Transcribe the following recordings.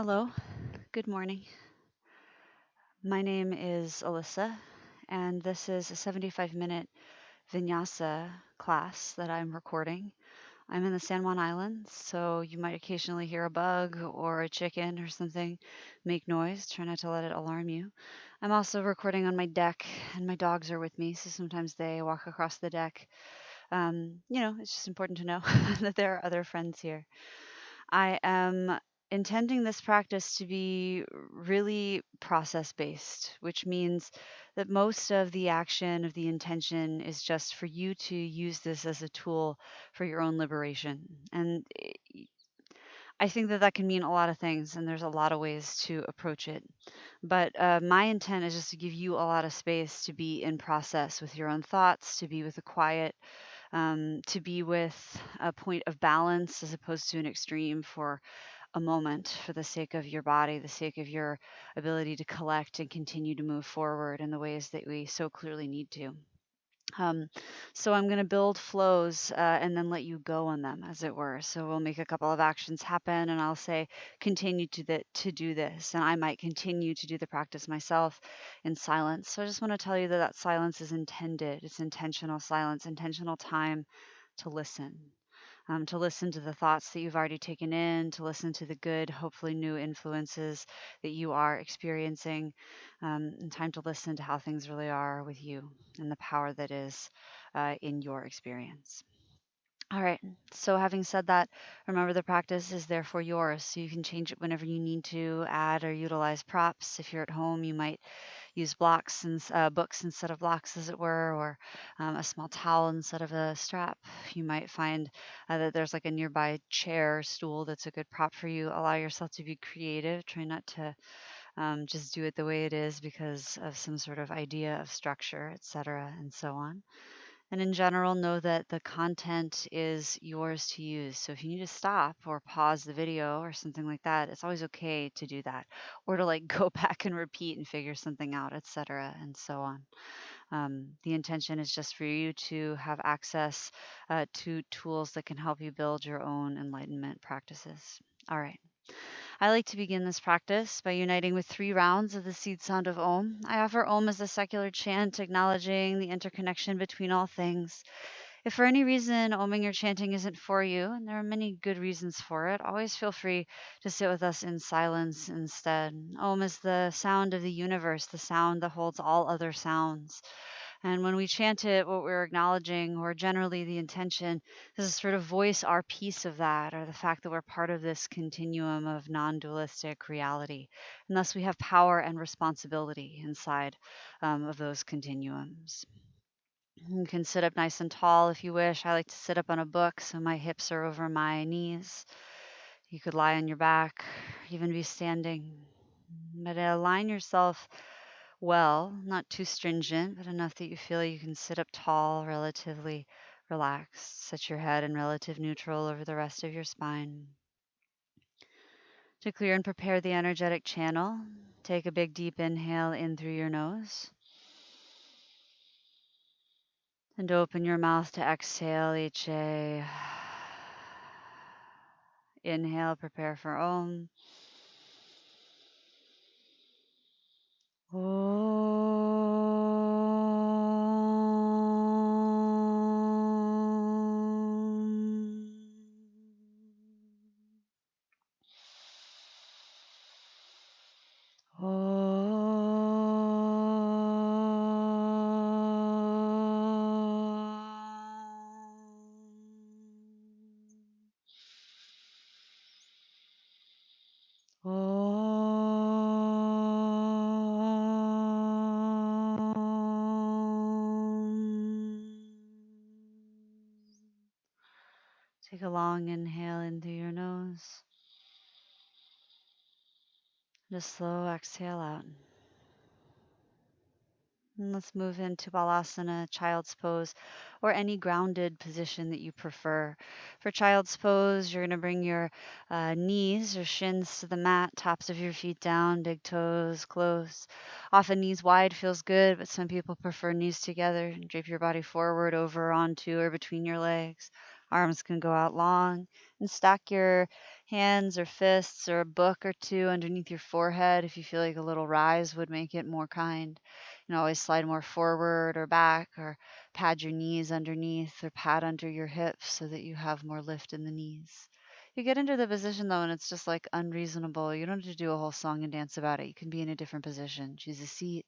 Hello, good morning. My name is Alyssa, and this is a 75-minute Vinyasa class that I'm recording. I'm in the San Juan Islands, so you might occasionally hear a bug or a chicken or something make noise. Try not to let it alarm you. I'm also recording on my deck, and my dogs are with me, so sometimes they walk across the deck. It's just important to know that there are other friends here. I am intending this practice to be really process based, which means that most of the action of the intention is just for you to use this as a tool for your own liberation. And I think that that can mean a lot of things, and there's a lot of ways to approach it. But my intent is just to give you a lot of space to be in process with your own thoughts, to be with the quiet, to be with a point of balance as opposed to an extreme for a moment for the sake of your body, the sake of your ability to collect and continue to move forward in the ways that we so clearly need to. Um, so I'm going to build flows and then let you go on them, as it were. So we'll make a couple of actions happen, and I'll say, continue to do this, and I might continue to do the practice myself in silence. So I just want to tell you that that silence is intended. It's intentional silence, intentional time to listen, to listen to the thoughts that you've already taken in, to listen to the good, hopefully new influences that you are experiencing, and time to listen to how things really are with you and the power that is in your experience. All right. So, having said that, remember the practice is therefore yours. So, you can change it whenever you need to, add or utilize props. If you're at home, you might use blocks and books instead of blocks, as it were, or a small towel instead of a strap. You might find that there's like a nearby chair or stool that's a good prop for you. Allow yourself to be creative. Try not to just do it the way it is because of some sort of idea of structure, etc., and so on. And in general, know that the content is yours to use. So if you need to stop or pause the video or something like that, it's always okay to do that, or to like go back and repeat and figure something out, etc., and so on. The intention is just for you to have access to tools that can help you build your own enlightenment practices. All right. I like to begin this practice by uniting with 3 rounds of the seed sound of Om. I offer Om as a secular chant, acknowledging the interconnection between all things. If for any reason Oming or chanting isn't for you, and there are many good reasons for it, always feel free to sit with us in silence instead. Om is the sound of the universe, the sound that holds all other sounds. And when we chant it, what we're acknowledging, or generally the intention, is to sort of voice our piece of that, or the fact that we're part of this continuum of non dualistic reality. And thus we have power and responsibility inside of those continuums. You can sit up nice and tall if you wish. I like to sit up on a book so my hips are over my knees. You could lie on your back, even be standing. But align yourself well, not too stringent, but enough that you feel you can sit up tall, relatively relaxed. Set your head in relative neutral over the rest of your spine. To clear and prepare the energetic channel, take a big deep inhale in through your nose and open your mouth to exhale each a. Inhale, prepare for Om. Take a long inhale in through your nose. Just slow exhale out. And let's move into Balasana, Child's Pose, or any grounded position that you prefer. For Child's Pose, you're going to bring your knees or shins to the mat, tops of your feet down, big toes close. Often knees wide feels good, but some people prefer knees together. Drape your body forward, over, onto, or between your legs. Arms can go out long and stack your hands or fists or a book or two underneath your forehead if you feel like a little rise would make it more kind. You know, always slide more forward or back or pad your knees underneath or pad under your hips so that you have more lift in the knees. You get into the position though, and it's just like unreasonable. You don't have to do a whole song and dance about it. You can be in a different position. Choose a seat,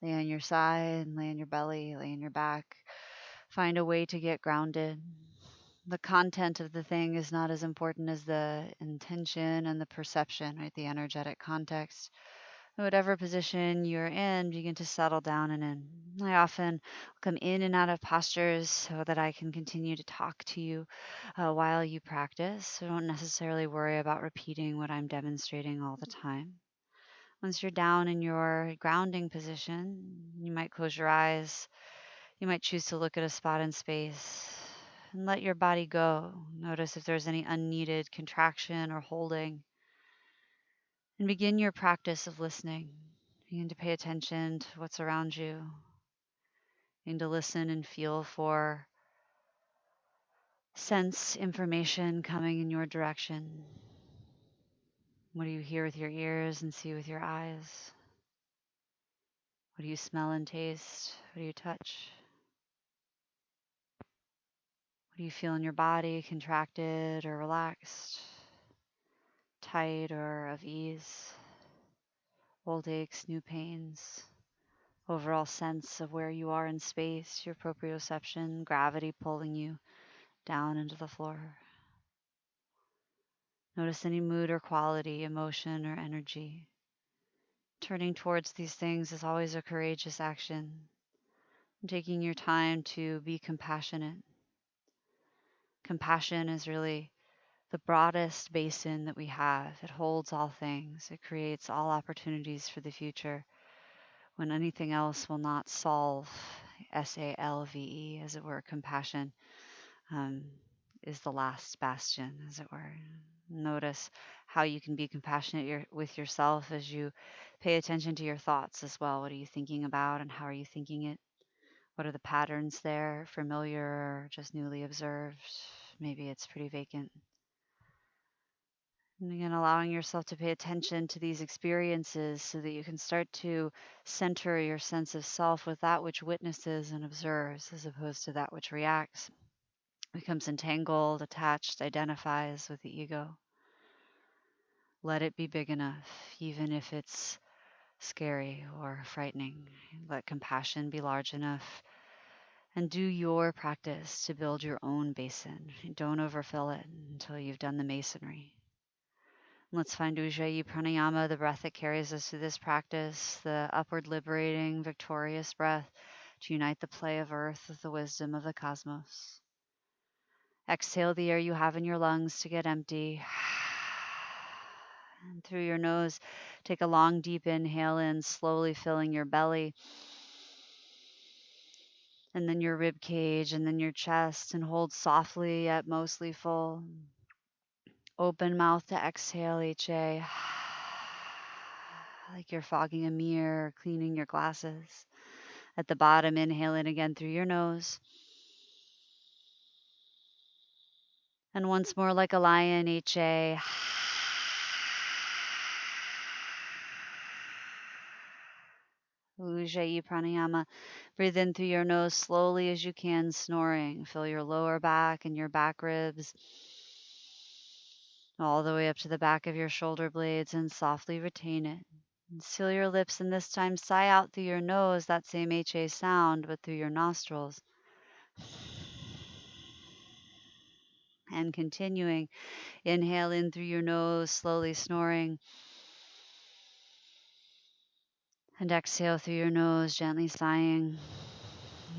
lay on your side, lay on your belly, lay on your back. Find a way to get grounded. The content of the thing is not as important as the intention and the perception, right? The energetic context. Whatever position you're in, begin to settle down and in. I often come in and out of postures so that I can continue to talk to you while you practice. So don't necessarily worry about repeating what I'm demonstrating all the time. Once you're down in your grounding position, you might close your eyes. You might choose to look at a spot in space and let your body go. Notice if there's any unneeded contraction or holding. And begin your practice of listening. Begin to pay attention to what's around you. Begin to listen and feel for sense information coming in your direction. What do you hear with your ears and see with your eyes? What do you smell and taste? What do you touch? What do you feel in your body, contracted or relaxed, tight or of ease? Old aches, new pains, overall sense of where you are in space, your proprioception, gravity pulling you down into the floor. Notice any mood or quality, emotion or energy. Turning towards these things is always a courageous action. Taking your time to be compassionate. Compassion is really the broadest basin that we have. It holds all things. It creates all opportunities for the future when anything else will not solve. SALVE, as it were, compassion um, is the last bastion, as it were. Notice how you can be compassionate with yourself as you pay attention to your thoughts as well. What are you thinking about and how are you thinking it? What are the patterns there, familiar or just newly observed? Maybe it's pretty vacant. And again, allowing yourself to pay attention to these experiences so that you can start to center your sense of self with that which witnesses and observes as opposed to that which reacts, becomes entangled, attached, identifies with the ego. Let it be big enough, even if it's scary or frightening. Let compassion be large enough. And do your practice to build your own basin. Don't overfill it until you've done the masonry. Let's find Ujjayi Pranayama, the breath that carries us through this practice, the upward liberating, victorious breath to unite the play of earth with the wisdom of the cosmos. Exhale the air you have in your lungs to get empty. And through your nose, take a long, deep inhale in, slowly filling your belly. And then your rib cage, and then your chest, and hold softly yet mostly full. Open mouth to exhale, HA. Like you're fogging a mirror, cleaning your glasses. At the bottom, inhale in again through your nose. And once more like a lion, HA. Ujjayi Pranayama. Breathe in through your nose slowly as you can, snoring. Fill your lower back and your back ribs all the way up to the back of your shoulder blades and softly retain it. And seal your lips and this time sigh out through your nose, that same HA sound, but through your nostrils. And continuing, inhale in through your nose, slowly snoring. And exhale through your nose, gently sighing.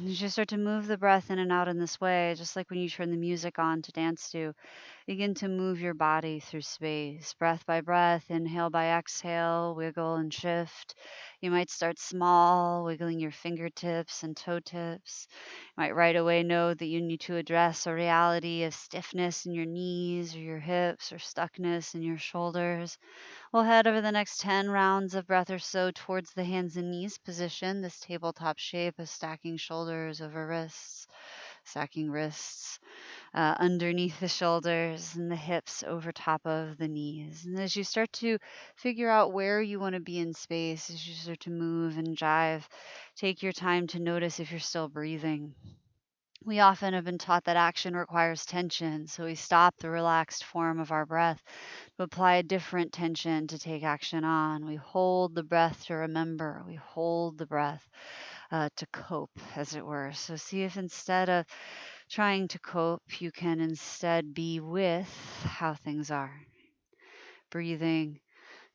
As you start to move the breath in and out in this way, just like when you turn the music on to dance to, begin to move your body through space, breath by breath, inhale by exhale, wiggle and shift. You might start small, wiggling your fingertips and toe tips. You might right away know that you need to address a reality of stiffness in your knees or your hips or stuckness in your shoulders. We'll head over the next 10 rounds of breath or so towards the hands and knees position, this tabletop shape of stacking shoulders over wrists, stacking wrists underneath the shoulders and the hips over top of the knees. And as you start to figure out where you want to be in space, as you start to move and jive, take your time to notice if you're still breathing. We often have been taught that action requires tension, so we stop the relaxed form of our breath to apply a different tension to take action on. We hold the breath to remember. We hold the breath to cope, as it were. So see if instead of trying to cope, you can instead be with how things are. Breathing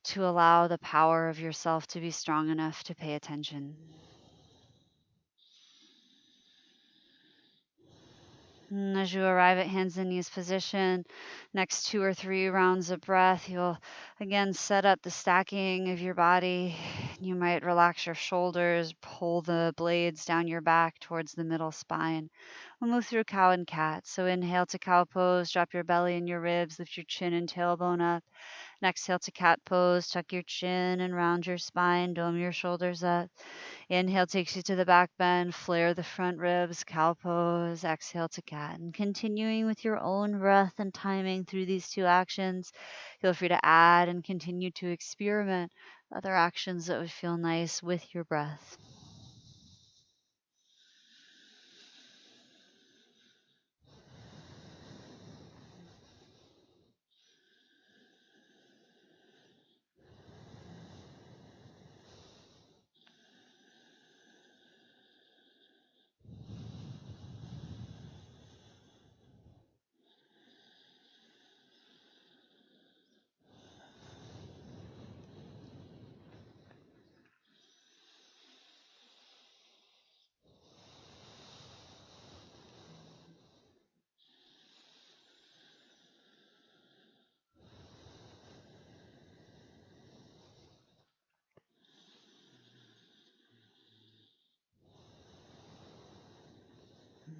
to allow the power of yourself to be strong enough to pay attention. And as you arrive at hands and knees position, next 2 or 3 rounds of breath, you'll again set up the stacking of your body. You might relax your shoulders, pull the blades down your back towards the middle spine. We'll move through cow and cat. So inhale to cow pose, drop your belly and your ribs, lift your chin and tailbone up. And exhale to cat pose, tuck your chin and round your spine, dome your shoulders up. Inhale takes you to the back bend, flare the front ribs, cow pose, exhale to cat. And continuing with your own breath and timing through these two actions, feel free to add and continue to experiment other actions that would feel nice with your breath.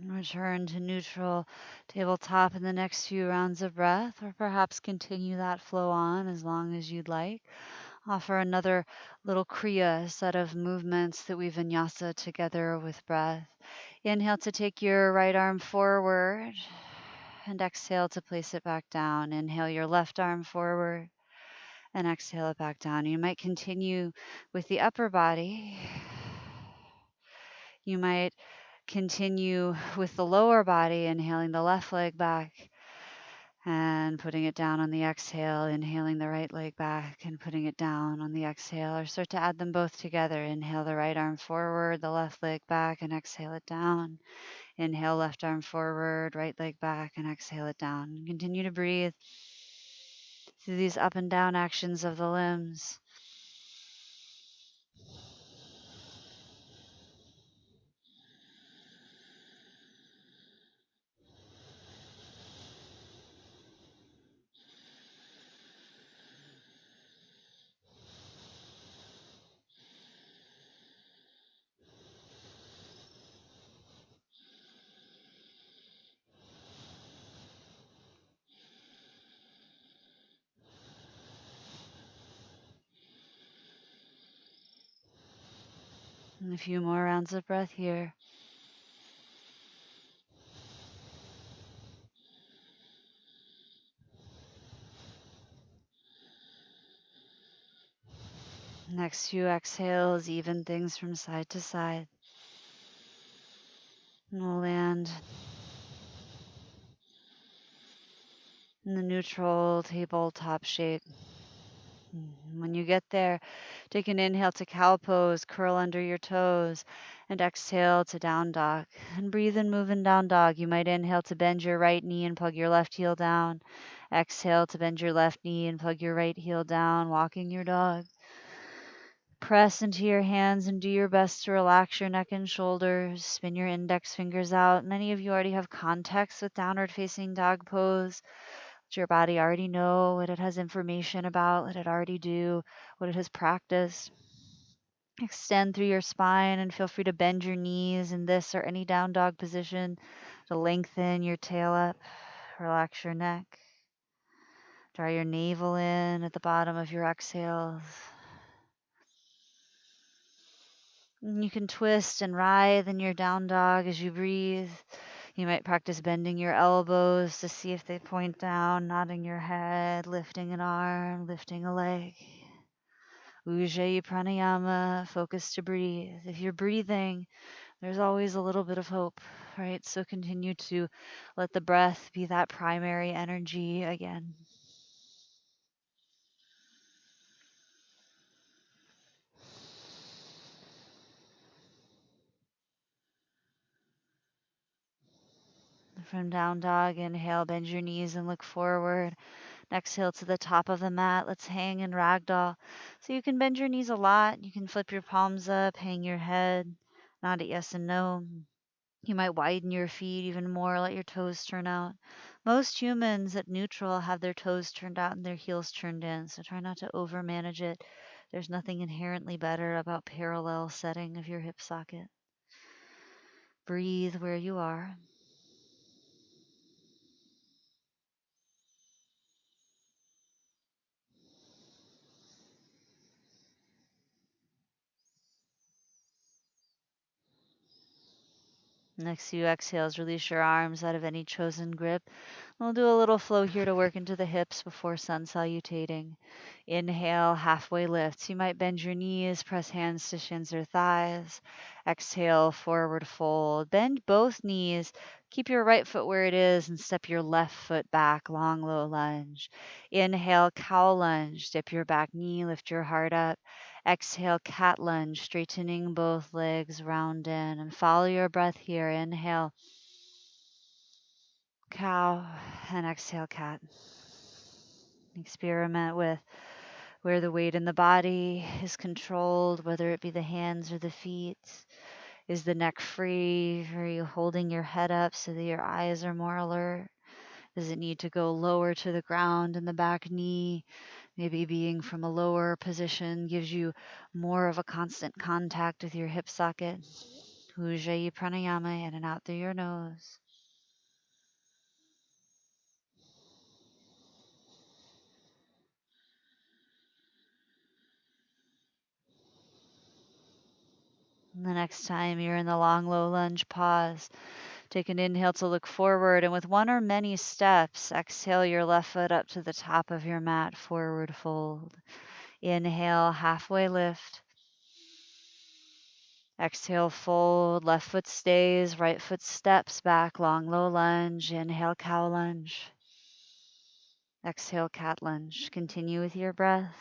Return to neutral tabletop in the next few rounds of breath, or perhaps continue that flow on as long as you'd like. Offer another little Kriya set of movements that we Vinyasa together with breath. Inhale to take your right arm forward and exhale to place it back down. Inhale your left arm forward and exhale it back down. You might continue with the upper body. You might continue with the lower body, inhaling the left leg back and putting it down on the exhale, inhaling the right leg back and putting it down on the exhale, or start to add them both together. Inhale the right arm forward, the left leg back, and exhale it down. Inhale left arm forward, right leg back, and exhale it down. Continue to breathe through these up and down actions of the limbs. And a few more rounds of breath here. Next few exhales, even things from side to side. And we'll land in the neutral tabletop shape. When you get there, take an inhale to cow pose, curl under your toes, and exhale to down dog. And breathe and move in down dog. You might inhale to bend your right knee and plug your left heel down. Exhale to bend your left knee and plug your right heel down, walking your dog. Press into your hands and do your best to relax your neck and shoulders. Spin your index fingers out. Many of you already have context with downward facing dog pose. Let your body already know what it has information about, let it already do what it has practiced. Extend through your spine and feel free to bend your knees in this or any down dog position to lengthen your tail up. Relax your neck. Draw your navel in at the bottom of your exhales. And you can twist and writhe in your down dog as you breathe. You might practice bending your elbows to see if they point down, nodding your head, lifting an arm, lifting a leg. Ujjayi pranayama, focus to breathe. If you're breathing, there's always a little bit of hope, right? So continue to let the breath be that primary energy again. From down dog, inhale, bend your knees and look forward. Exhale to the top of the mat. Let's hang in ragdoll. So you can bend your knees a lot. You can flip your palms up, hang your head, nod at yes and no. You might widen your feet even more, let your toes turn out. Most humans at neutral have their toes turned out and their heels turned in, so try not to overmanage it. There's nothing inherently better about parallel setting of your hip socket. Breathe where you are. Next few exhales, release your arms out of any chosen grip. We'll do a little flow here to work into the hips before sun salutating. Inhale, halfway lifts. You might bend your knees, press hands to shins or thighs. Exhale, forward fold. Bend both knees. Keep your right foot where it is and step your left foot back, long, low lunge. Inhale, cow lunge. Dip your back knee, lift your heart up. Exhale, cat lunge, straightening both legs, round in. And follow your breath here. Inhale, cow, and exhale, cat. Experiment with where the weight in the body is controlled, whether it be the hands or the feet. Is the neck free? Are you holding your head up so that your eyes are more alert? Does it need to go lower to the ground in the back knee? Maybe being from a lower position gives you more of a constant contact with your hip socket. Ujjayi pranayama, in and out through your nose. And the next time you're in the long, low lunge, pause. Take an inhale to look forward, and with one or many steps, exhale your left foot up to the top of your mat, forward fold. Inhale, halfway lift. Exhale, fold. Left foot stays, right foot steps back, long, low lunge. Inhale, cow lunge. Exhale, cat lunge. Continue with your breath.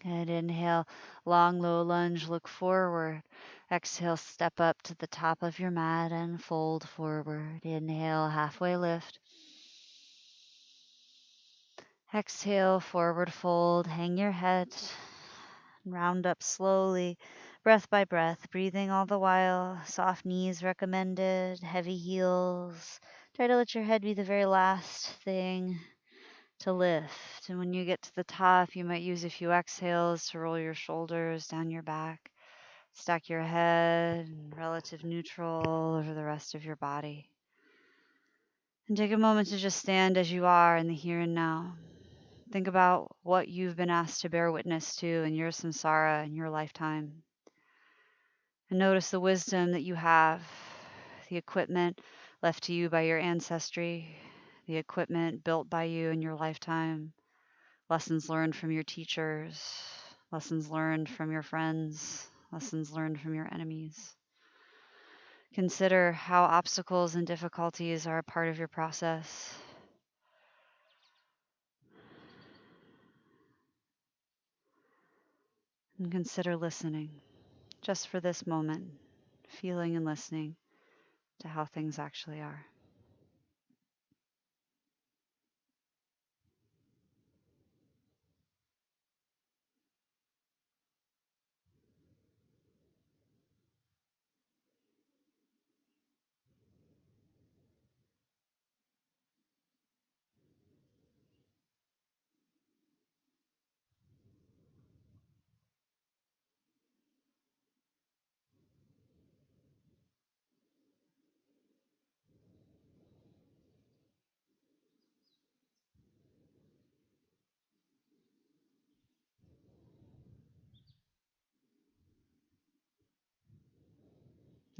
And inhale, long, low lunge, look forward. Exhale, step up to the top of your mat and fold forward. Inhale, halfway lift. Exhale, forward fold. Hang your head. Round up slowly, breath by breath, breathing all the while. Soft knees recommended, heavy heels. Try to let your head be the very last thing to lift. And when you get to the top, you might use a few exhales to roll your shoulders down your back. Stack your head in relative neutral over the rest of your body. And take a moment to just stand as you are in the here and now. Think about what you've been asked to bear witness to in your samsara in your lifetime. And notice the wisdom that you have, the equipment left to you by your ancestry, the equipment built by you in your lifetime, lessons learned from your teachers, lessons learned from your friends, lessons learned from your enemies. Consider how obstacles and difficulties are a part of your process. And consider listening, just for this moment, feeling and listening to how things actually are.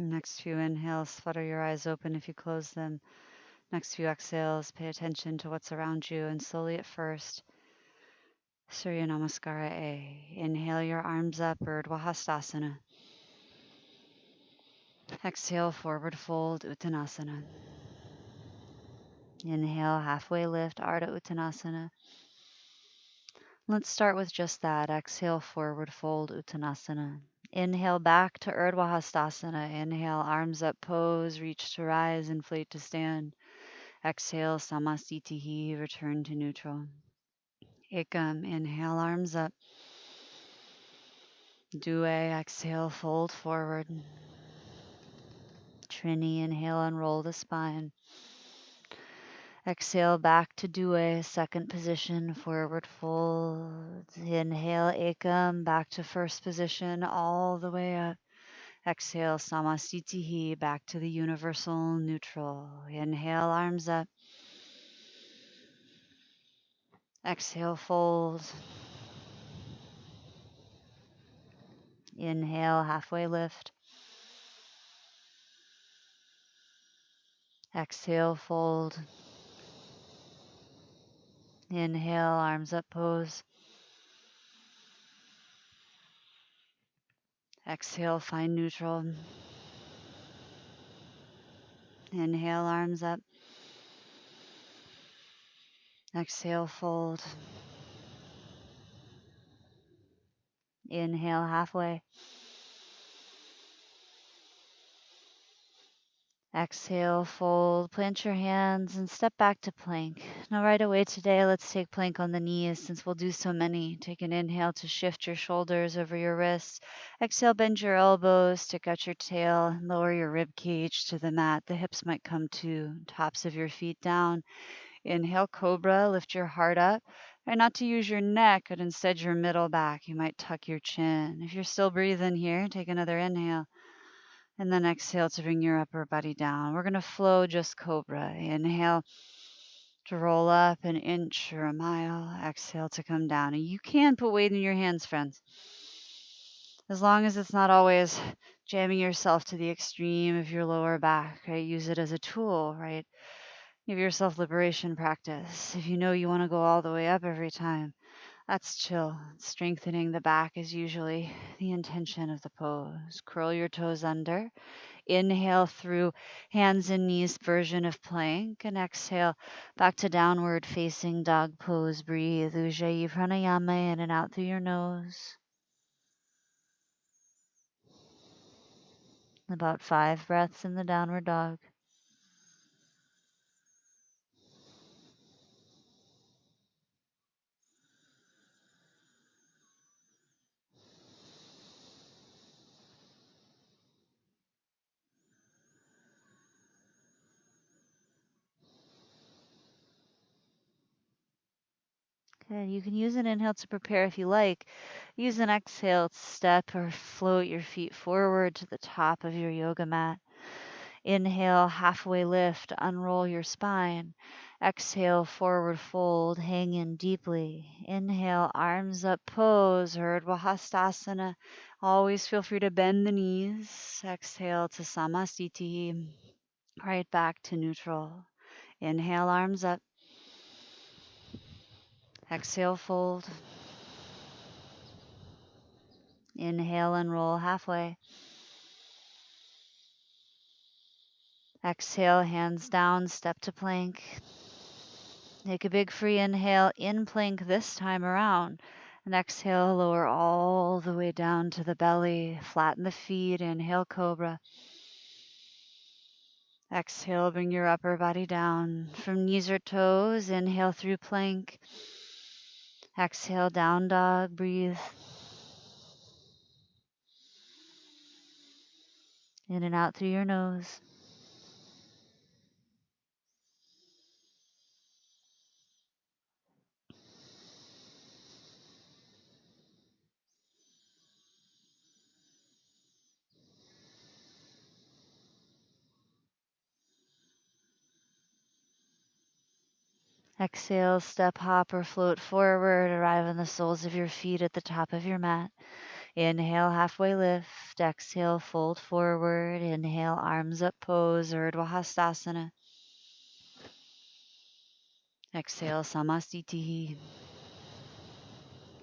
Next few inhales, flutter your eyes open if you close them. Next few exhales, pay attention to what's around you, and slowly at first, Surya Namaskara A. Inhale your arms up, Urdhva Hastasana. Exhale, forward fold, Uttanasana. Inhale, halfway lift, Ardha Uttanasana. Let's start with just that. Exhale, forward fold, Uttanasana. Inhale back to Urdhva Hastasana. Inhale, arms up, pose, reach to rise, inflate to stand. Exhale, Samasthitihi, return to neutral. Ekam, inhale, arms up. Due, exhale, fold forward. Trini, inhale, unroll the spine. Exhale back to Due, second position, forward fold. Inhale, Ekam, back to first position, all the way up. Exhale, Samasthitihi, back to the universal neutral. Inhale, arms up. Exhale, fold. Inhale, halfway lift. Exhale, fold. Inhale, arms up, pose. Exhale, find neutral. Inhale, arms up. Exhale, fold. Inhale, halfway. Exhale, fold. Plant your hands and step back to plank. Now, right away today, let's take plank on the knees since we'll do so many. Take an inhale to shift your shoulders over your wrists. Exhale, bend your elbows, stick out your tail, and lower your rib cage to the mat. The hips might come to tops of your feet down. Inhale, cobra, lift your heart up. Try not to use your neck, but instead your middle back. You might tuck your chin. If you're still breathing here, take another inhale. And then exhale to bring your upper body down. We're going to flow just cobra. Inhale to roll up an inch or a mile. Exhale to come down. And you can put weight in your hands, friends, as long as it's not always jamming yourself to the extreme of your lower back, right? Use it as a tool, right? Give yourself liberation practice. If you know you want to go all the way up every time, that's chill. Strengthening the back is usually the intention of the pose. Curl your toes under. Inhale through hands and knees version of plank, and exhale back to downward facing dog pose. Breathe Ujjayi pranayama in and out through your nose. About 5 breaths in the downward dog. Good. You can use an inhale to prepare if you like. Use an exhale to step or float your feet forward to the top of your yoga mat. Inhale, halfway lift, unroll your spine. Exhale, forward fold, hang in deeply. Inhale, arms up, pose, Urdhva Hastasana. Always feel free to bend the knees. Exhale to Samasthiti, right back to neutral. Inhale, arms up. Exhale, fold. Inhale and roll halfway. Exhale, hands down, step to plank. Take a big free inhale in plank this time around. And exhale, lower all the way down to the belly. Flatten the feet. Inhale, cobra. Exhale, bring your upper body down. From knees or toes, inhale through plank. Exhale, down dog. Breathe. In and out through your nose. Exhale, step, hop, or float forward. Arrive on the soles of your feet at the top of your mat. Inhale, halfway lift. Exhale, fold forward. Inhale, arms up, pose, Urdhva Hastasana. Exhale, Samasthiti.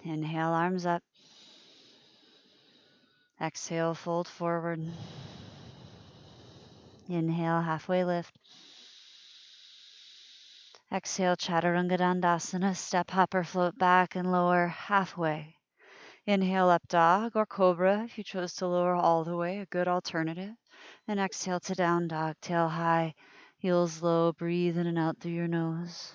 Inhale, arms up. Exhale, fold forward. Inhale, halfway lift. Exhale, Chaturanga Dandasana. Step, hop, or float back and lower halfway. Inhale, up dog or cobra if you chose to lower all the way, a good alternative. And exhale to down dog, tail high, heels low. Breathe in and out through your nose.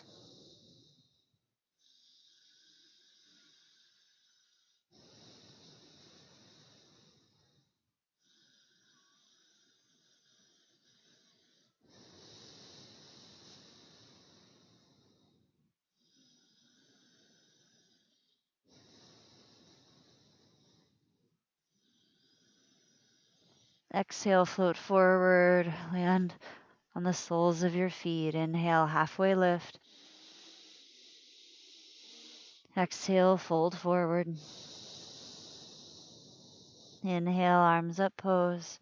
Exhale, float forward, land on the soles of your feet. Inhale, halfway lift. Exhale, fold forward. Inhale, arms up, pose.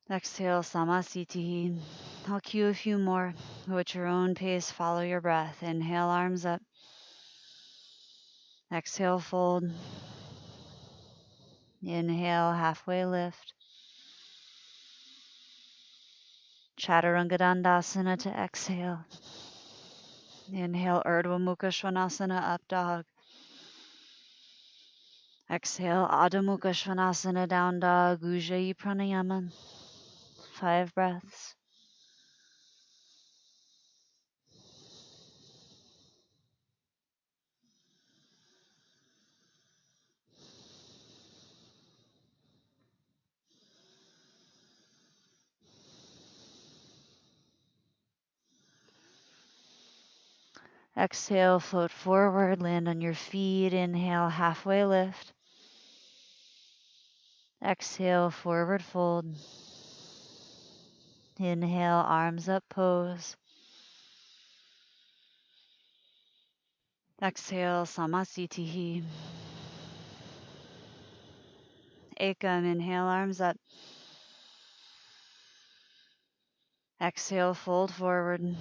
Exhale, Samasthiti. I'll cue a few more. Go at your own pace, follow your breath. Inhale, arms up. Exhale, fold. Inhale, halfway lift. Chaturanga Dandasana to exhale. Inhale, Urdhva Mukha Svanasana, up dog. Exhale, Adho Mukha Svanasana, down dog. Ujjayi Pranayama. 5 breaths. Exhale, float forward, land on your feet. Inhale, halfway lift. Exhale, forward fold. Inhale, arms up, pose. Exhale, Samasthiti. Ekam, inhale, arms up. Exhale, fold forward.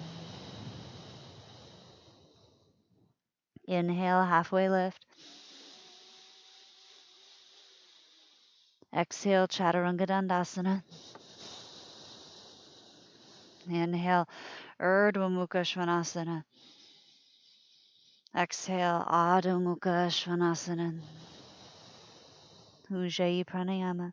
Inhale, halfway lift. Exhale, Chaturanga Dandasana. Inhale, Urdhva Mukha Svanasana. Exhale, Adho Mukha Svanasana. Ujjayi Pranayama.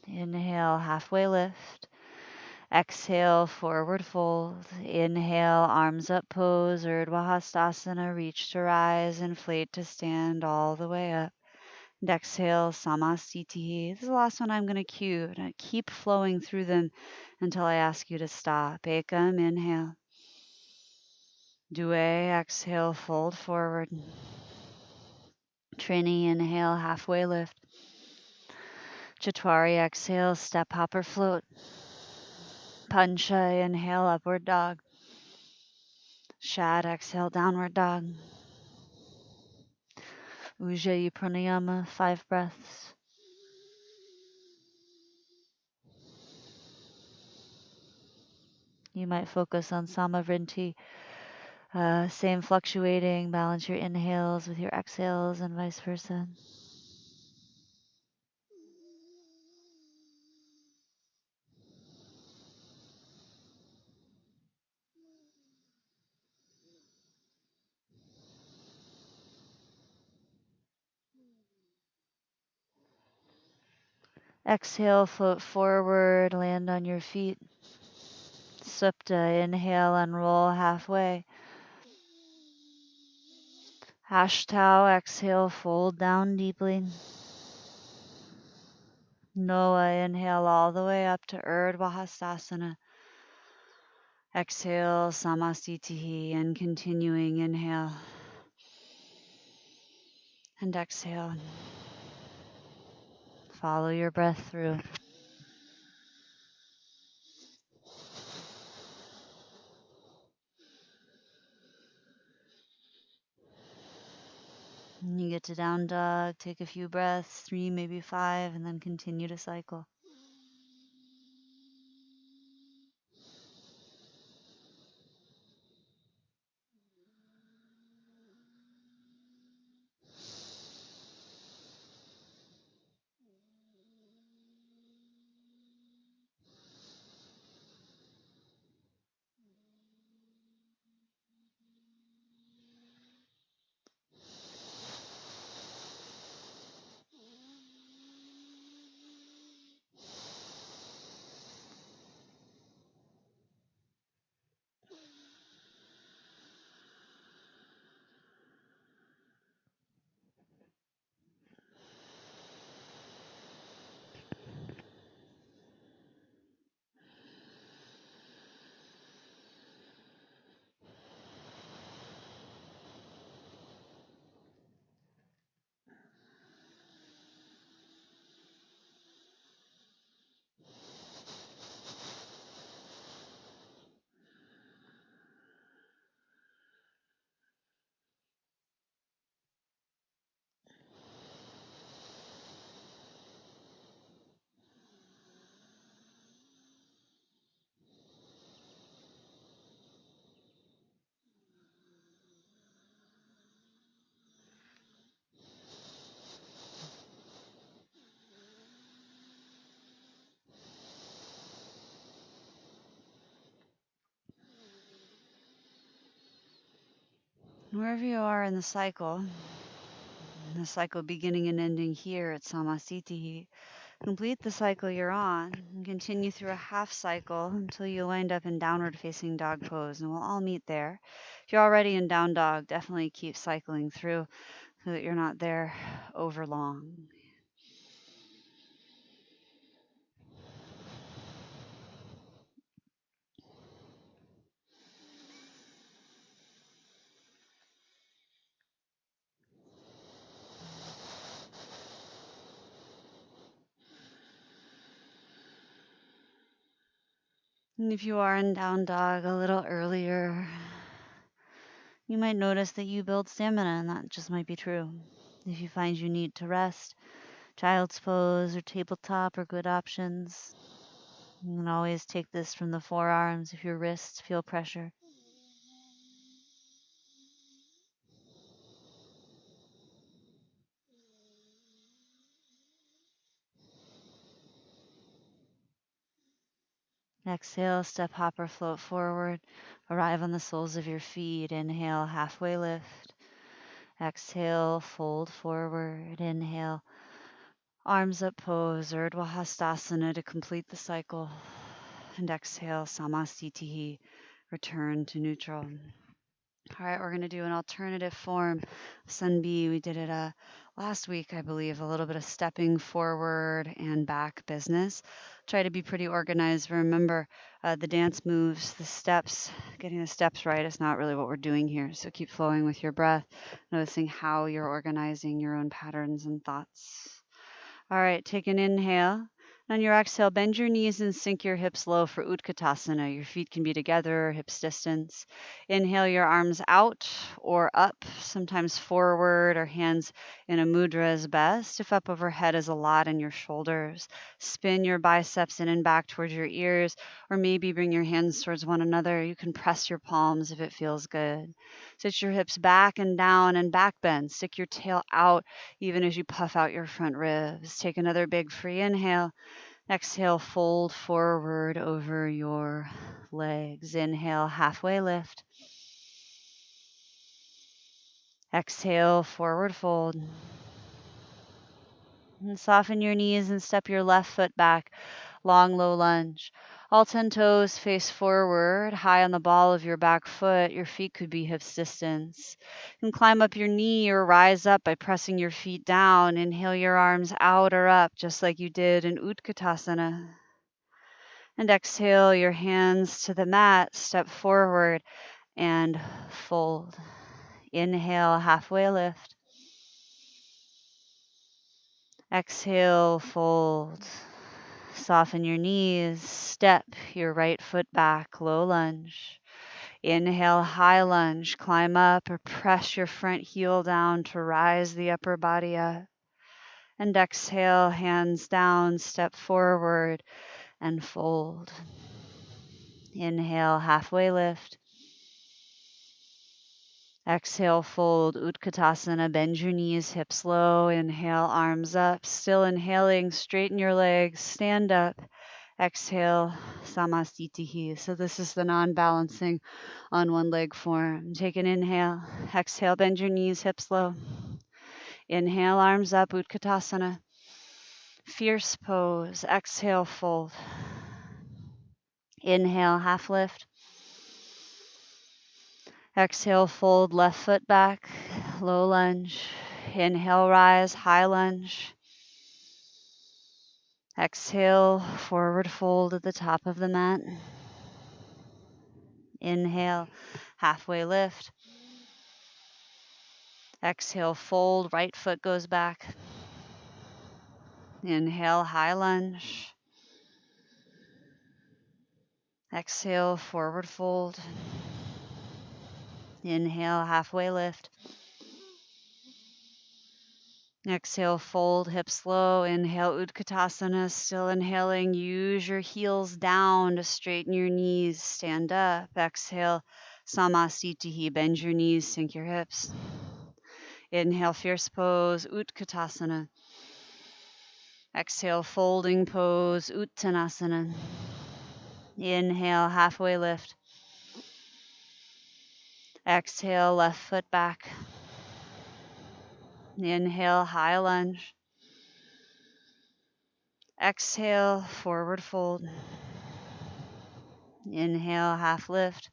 Inhale, halfway lift. Exhale, forward fold. Inhale, arms up, pose, Urdhva Hastasana. Reach to rise, inflate to stand all the way up. And exhale, Samasthiti. This is the last one I'm going to cue. And I keep flowing through them until I ask you to stop. Ekam, inhale. Due, exhale, fold forward. Trini, inhale, halfway lift. Chatwari, exhale, step, hop, or float. Pancha, inhale, upward dog. Shad, exhale, downward dog. Ujjayi Pranayama, 5 breaths. You might focus on Samavrinti, same fluctuating, balance your inhales with your exhales and vice versa. Exhale, float forward, land on your feet. Supta, inhale, unroll halfway. Ashtau, exhale, fold down deeply. Noah, inhale all the way up to Urdhva Hastasana. Exhale, Samastitihi, and continuing. Inhale and exhale. Follow your breath through. When you get to down dog, take a few breaths, 3, maybe 5, and then continue to cycle. Wherever you are in the cycle beginning and ending here at Samastitihi, complete the cycle you're on and continue through a half cycle until you wind up in downward facing dog pose, and we'll all meet there. If you're already in down dog, definitely keep cycling through so that you're not there over long. And if you are in down dog a little earlier, you might notice that you build stamina, and that just might be true. If you find you need to rest, child's pose or tabletop are good options. You can always take this from the forearms if your wrists feel pressure. Exhale, step, hop, or float forward. Arrive on the soles of your feet. Inhale, halfway lift. Exhale, fold forward. Inhale, arms up pose, Urdhva Hastasana to complete the cycle. And exhale, Samastitihi, return to neutral. All right, we're going to do an alternative form of Sun B. We did it last week, I believe, a little bit of stepping forward and back business. Try to be pretty organized. Remember the dance moves, the steps, getting the steps right is not really what we're doing here. So keep flowing with your breath, noticing how you're organizing your own patterns and thoughts. All right, take an inhale. On your exhale, bend your knees and sink your hips low for Utkatasana. Your feet can be together, hips distance. Inhale your arms out or up, sometimes forward or hands in a mudra is best. If up overhead is a lot in your shoulders, spin your biceps in and back towards your ears, or maybe bring your hands towards one another. You can press your palms if it feels good. Sit your hips back and down and back bend. Stick your tail out even as you puff out your front ribs. Take another big free inhale. Exhale, fold forward over your legs. Inhale, halfway lift. Exhale, forward fold. And soften your knees and step your left foot back. Long, low lunge. All 10 toes face forward, high on the ball of your back foot. Your feet could be hips distance. You can climb up your knee or rise up by pressing your feet down. Inhale your arms out or up, just like you did in Utkatasana. And exhale your hands to the mat, step forward and fold. Inhale, halfway lift. Exhale, fold. Soften your knees, step your right foot back, low lunge. Inhale, high lunge, climb up or press your front heel down to rise the upper body up. And exhale, hands down, step forward and fold. Inhale, halfway lift. Exhale, fold, Utkatasana, bend your knees, hips low. Inhale, arms up. Still inhaling, straighten your legs, stand up. Exhale, Samastitihi. So this is the non-balancing on one leg form. Take an inhale. Exhale, bend your knees, hips low. Inhale, arms up, Utkatasana. Fierce pose. Exhale, fold. Inhale, half lift. Exhale, fold left foot back, low lunge. Inhale, rise, high lunge. Exhale, forward fold at the top of the mat. Inhale, halfway lift. Exhale, fold, right foot goes back. Inhale, high lunge. Exhale, forward fold. Inhale, halfway lift. Exhale, fold, hips low. Inhale, Utkatasana. Still inhaling. Use your heels down to straighten your knees. Stand up. Exhale, Samastitihi. Bend your knees, sink your hips. Inhale, fierce pose, Utkatasana. Exhale, folding pose, Uttanasana. Inhale, halfway lift. Exhale, left foot back. Inhale, high lunge. Exhale, forward fold. Inhale, half lift.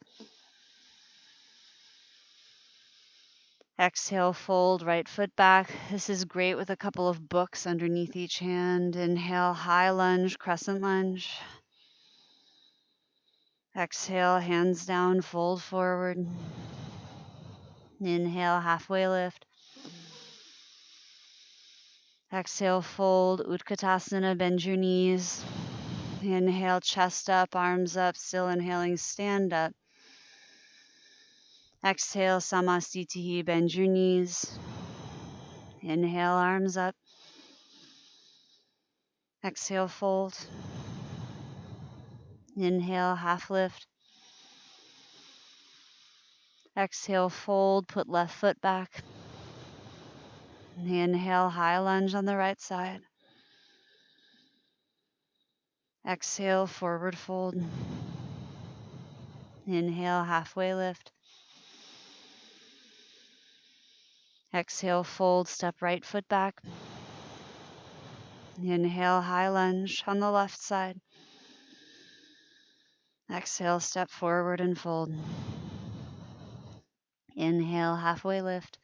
Exhale, fold, right foot back. This is great with a couple of books underneath each hand. Inhale, high lunge, crescent lunge. Exhale, hands down, fold forward. Inhale, halfway lift. Exhale, fold, Utkatasana, bend your knees. Inhale, chest up, arms up, still inhaling, stand up. Exhale, Samastitihi, bend your knees. Inhale, arms up. Exhale, fold. Inhale, half lift. Exhale, fold, put left foot back. Inhale, high lunge on the right side. Exhale, forward fold. Inhale, halfway lift. Exhale, fold, step right foot back. Inhale, high lunge on the left side. Exhale, step forward and fold. Inhale, halfway lift.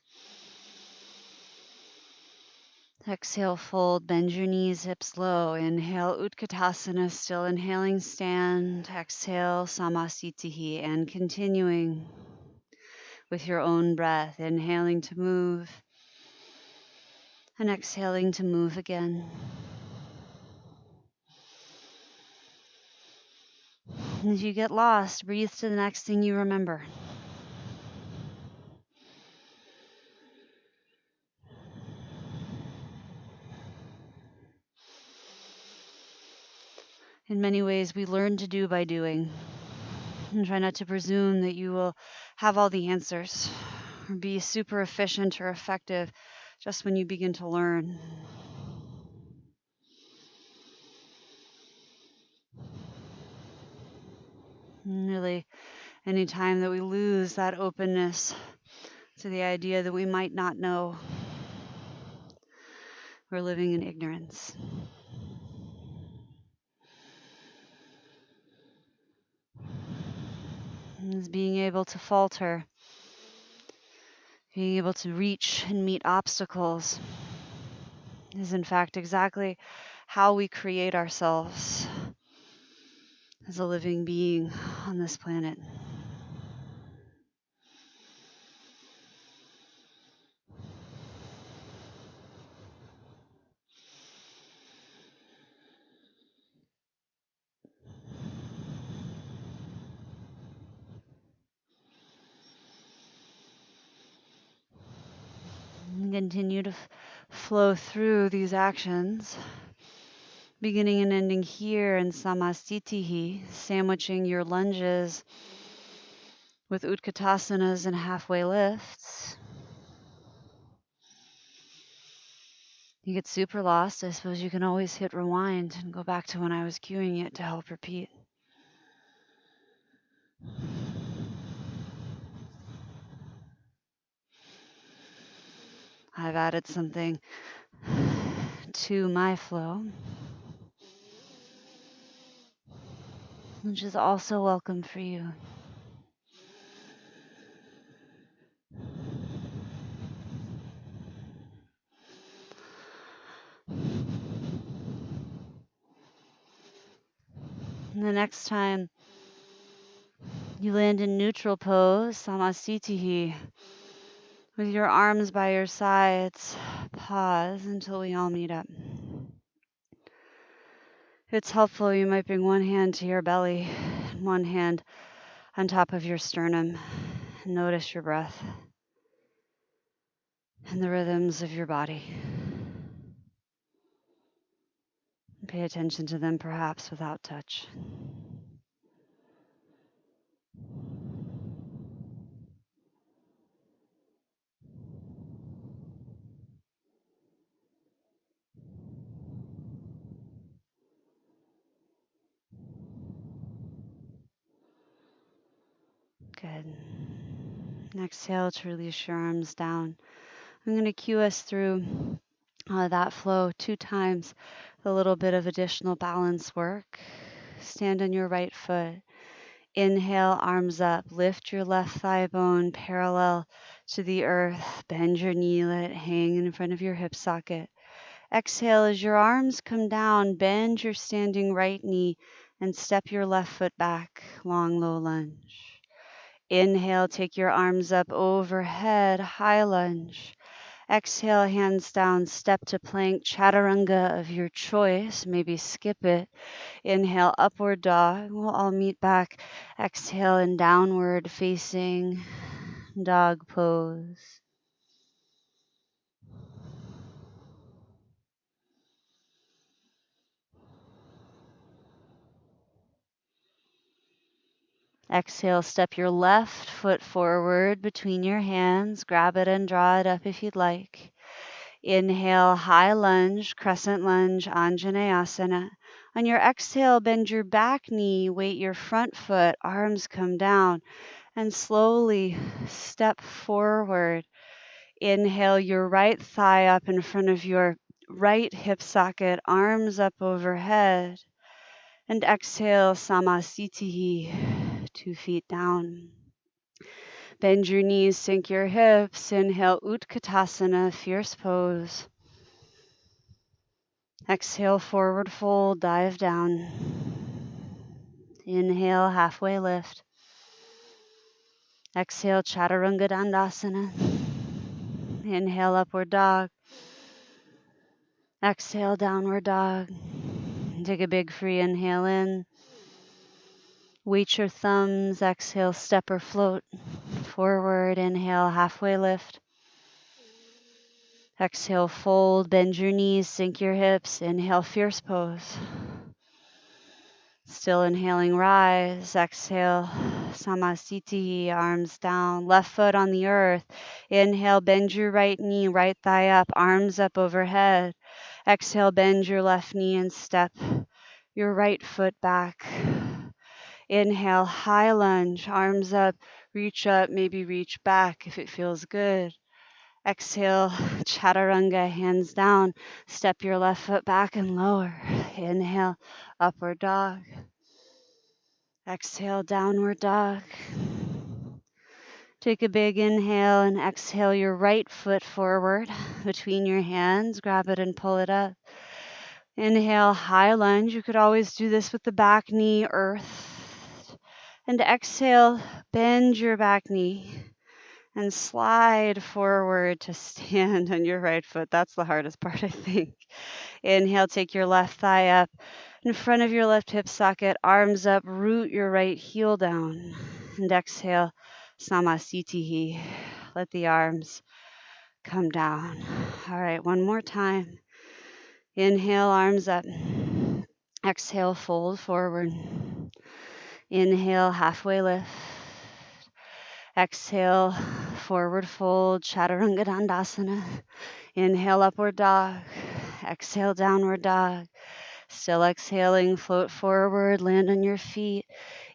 Exhale, fold, bend your knees, hips low. Inhale, Utkatasana, still inhaling, stand. Exhale, Samastitihi, and continuing with your own breath, inhaling to move and exhaling to move again. And if you get lost, breathe to the next thing you remember. In many ways, we learn to do by doing. And try not to presume that you will have all the answers or be super efficient or effective just when you begin to learn. And really, any time that we lose that openness to the idea that we might not know, we're living in ignorance. And being able to falter, being able to reach and meet obstacles is in fact exactly how we create ourselves as a living being on this planet. And continue to flow through these actions, beginning and ending here in Samastitihi, sandwiching your lunges with Utkatasana and halfway lifts. You get super lost, I suppose you can always hit rewind and go back to when I was cueing it to help repeat. I've added something to my flow, which is also welcome for you. And the next time you land in neutral pose, Samasthitihi, with your arms by your sides, pause until we all meet up. If it's helpful, you might bring one hand to your belly, one hand on top of your sternum. Notice your breath and the rhythms of your body. Pay attention to them, perhaps without touch. Good. And exhale to release your arms down. I'm going to cue us through that flow 2 times, a little bit of additional balance work. Stand on your right foot. Inhale, arms up. Lift your left thigh bone parallel to the earth. Bend your knee, let it hang in front of your hip socket. Exhale as your arms come down. Bend your standing right knee and step your left foot back. Long, low lunge. Inhale, take your arms up overhead, high lunge. Exhale, hands down, step to plank, chaturanga of your choice. Maybe skip it. Inhale, upward dog. We'll all meet back. Exhale and downward facing dog pose. Exhale, step your left foot forward between your hands. Grab it and draw it up if you'd like. Inhale, high lunge, crescent lunge, Anjaneyasana. On your exhale, bend your back knee, weight your front foot, arms come down, and slowly step forward. Inhale your right thigh up in front of your right hip socket, arms up overhead. And exhale, Samasthitihi, 2 feet down. Bend your knees, sink your hips. Inhale, Utkatasana, fierce pose. Exhale, forward fold, dive down. Inhale, halfway lift. Exhale, Chaturanga Dandasana. Inhale, upward dog. Exhale, downward dog. Take a big free inhale in. Weight your thumbs. Exhale, step or float. Forward, inhale, halfway lift. Exhale, fold, bend your knees, sink your hips. Inhale, fierce pose. Still inhaling, rise. Exhale, Samasthiti, arms down, left foot on the earth. Inhale, bend your right knee, right thigh up, arms up overhead. Exhale, bend your left knee and step your right foot back. Inhale, high lunge, arms up, maybe reach back if it feels good. Exhale, chaturanga, hands down. Step your left foot back and lower. Inhale, upward dog. Exhale, downward dog. Take a big inhale and exhale your right foot forward between your hands. Grab it and pull it up. Inhale, high lunge. You could always do this with the back knee, earth. And exhale, bend your back knee and slide forward to stand on your right foot. That's the hardest part, I think. Inhale, take your left thigh up in front of your left hip socket, arms up, root your right heel down. And exhale, samasthiti. Let the arms come down. All right, one more time. Inhale, arms up. Exhale, fold forward. Inhale, halfway lift. Exhale, forward fold, chaturanga dandasana. Inhale, upward dog. Exhale, downward dog. Still exhaling, float forward, land on your feet.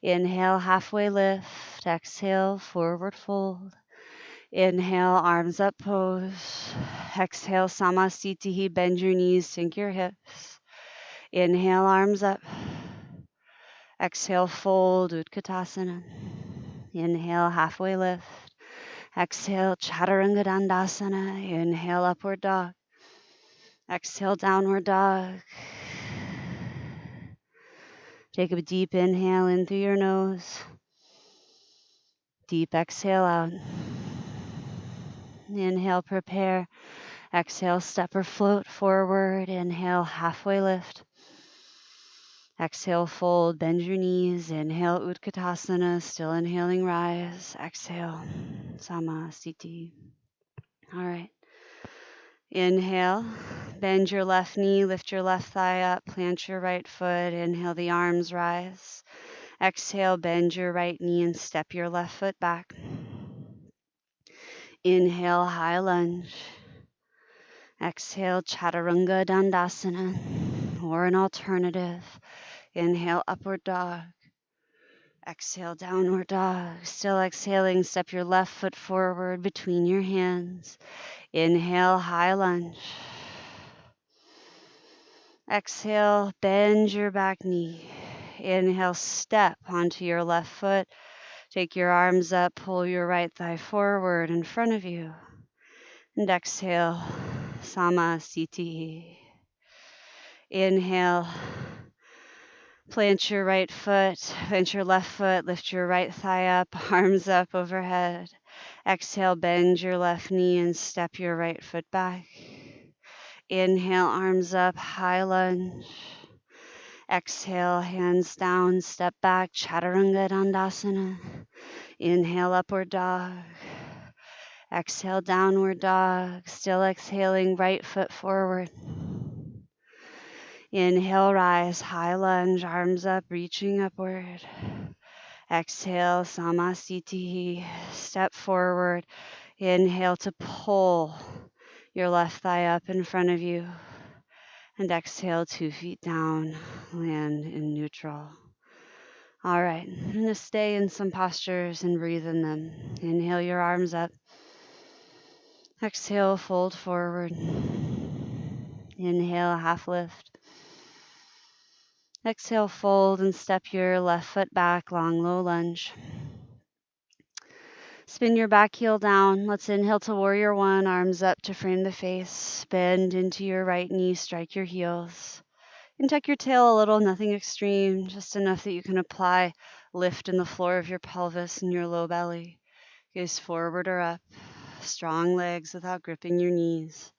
Inhale, halfway lift. Exhale, forward fold. Inhale, arms up pose. Exhale, samasthiti, bend your knees, sink your hips. Inhale, arms up. Exhale, fold, Utkatasana. Inhale, halfway lift. Exhale, Chaturanga Dandasana. Inhale, upward dog. Exhale, downward dog. Take a deep inhale in through your nose. Deep exhale out. Inhale, prepare. Exhale, step or float forward. Inhale, halfway lift. Exhale, fold, bend your knees. Inhale, Utkatasana, still inhaling, rise. Exhale, Samasthiti. All right. Inhale, bend your left knee, lift your left thigh up, plant your right foot. Inhale, the arms rise. Exhale, bend your right knee and step your left foot back. Inhale, high lunge. Exhale, Chaturanga Dandasana, or an alternative. Inhale, upward dog. Exhale, downward dog. Still exhaling, step your left foot forward between your hands. Inhale, high lunge. Exhale, bend your back knee. Inhale, step onto your left foot. Take your arms up, pull your right thigh forward in front of you. And exhale, Samasthiti. Inhale, plant your right foot, plant your left foot, lift your right thigh up, arms up overhead. Exhale, bend your left knee and step your right foot back. Inhale, arms up, high lunge. Exhale, hands down, step back, Chaturanga Dandasana. Inhale, upward dog. Exhale, downward dog. Still exhaling, right foot forward. Inhale, rise, high lunge, arms up, reaching upward. Exhale, Samasthiti, step forward. Inhale to pull your left thigh up in front of you. And exhale, 2 feet down, land in neutral. All right, I'm going to stay in some postures and breathe in them. Inhale your arms up. Exhale, fold forward. Inhale, half lift. Exhale, fold and step your left foot back, long, low lunge. Spin your back heel down. Let's inhale to warrior one, arms up to frame the face. Bend into your right knee, strike your heels. And tuck your tail a little, nothing extreme, just enough that you can apply lift in the floor of your pelvis and your low belly. Gaze forward or up. Strong legs without gripping your knees.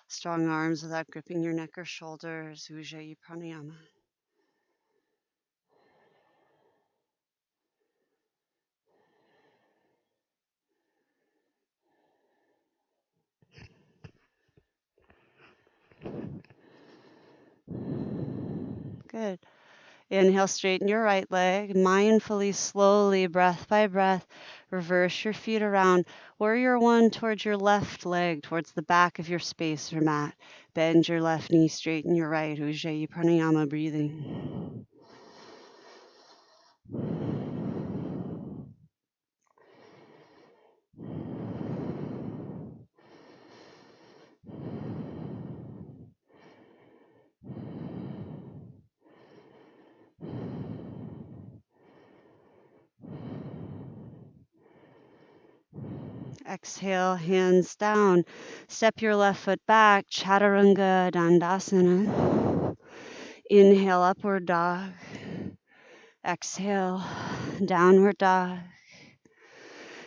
Strong arms without gripping your neck or shoulders. Ujjayi pranayama. Good. Inhale, straighten your right leg. Mindfully, slowly, breath by breath, reverse your feet around. Warrior one towards your left leg, towards the back of your space or mat. Bend your left knee, straighten your right. Ujjayi pranayama, breathing. Exhale, hands down. Step your left foot back, Chaturanga Dandasana. Inhale, upward dog. Exhale, downward dog.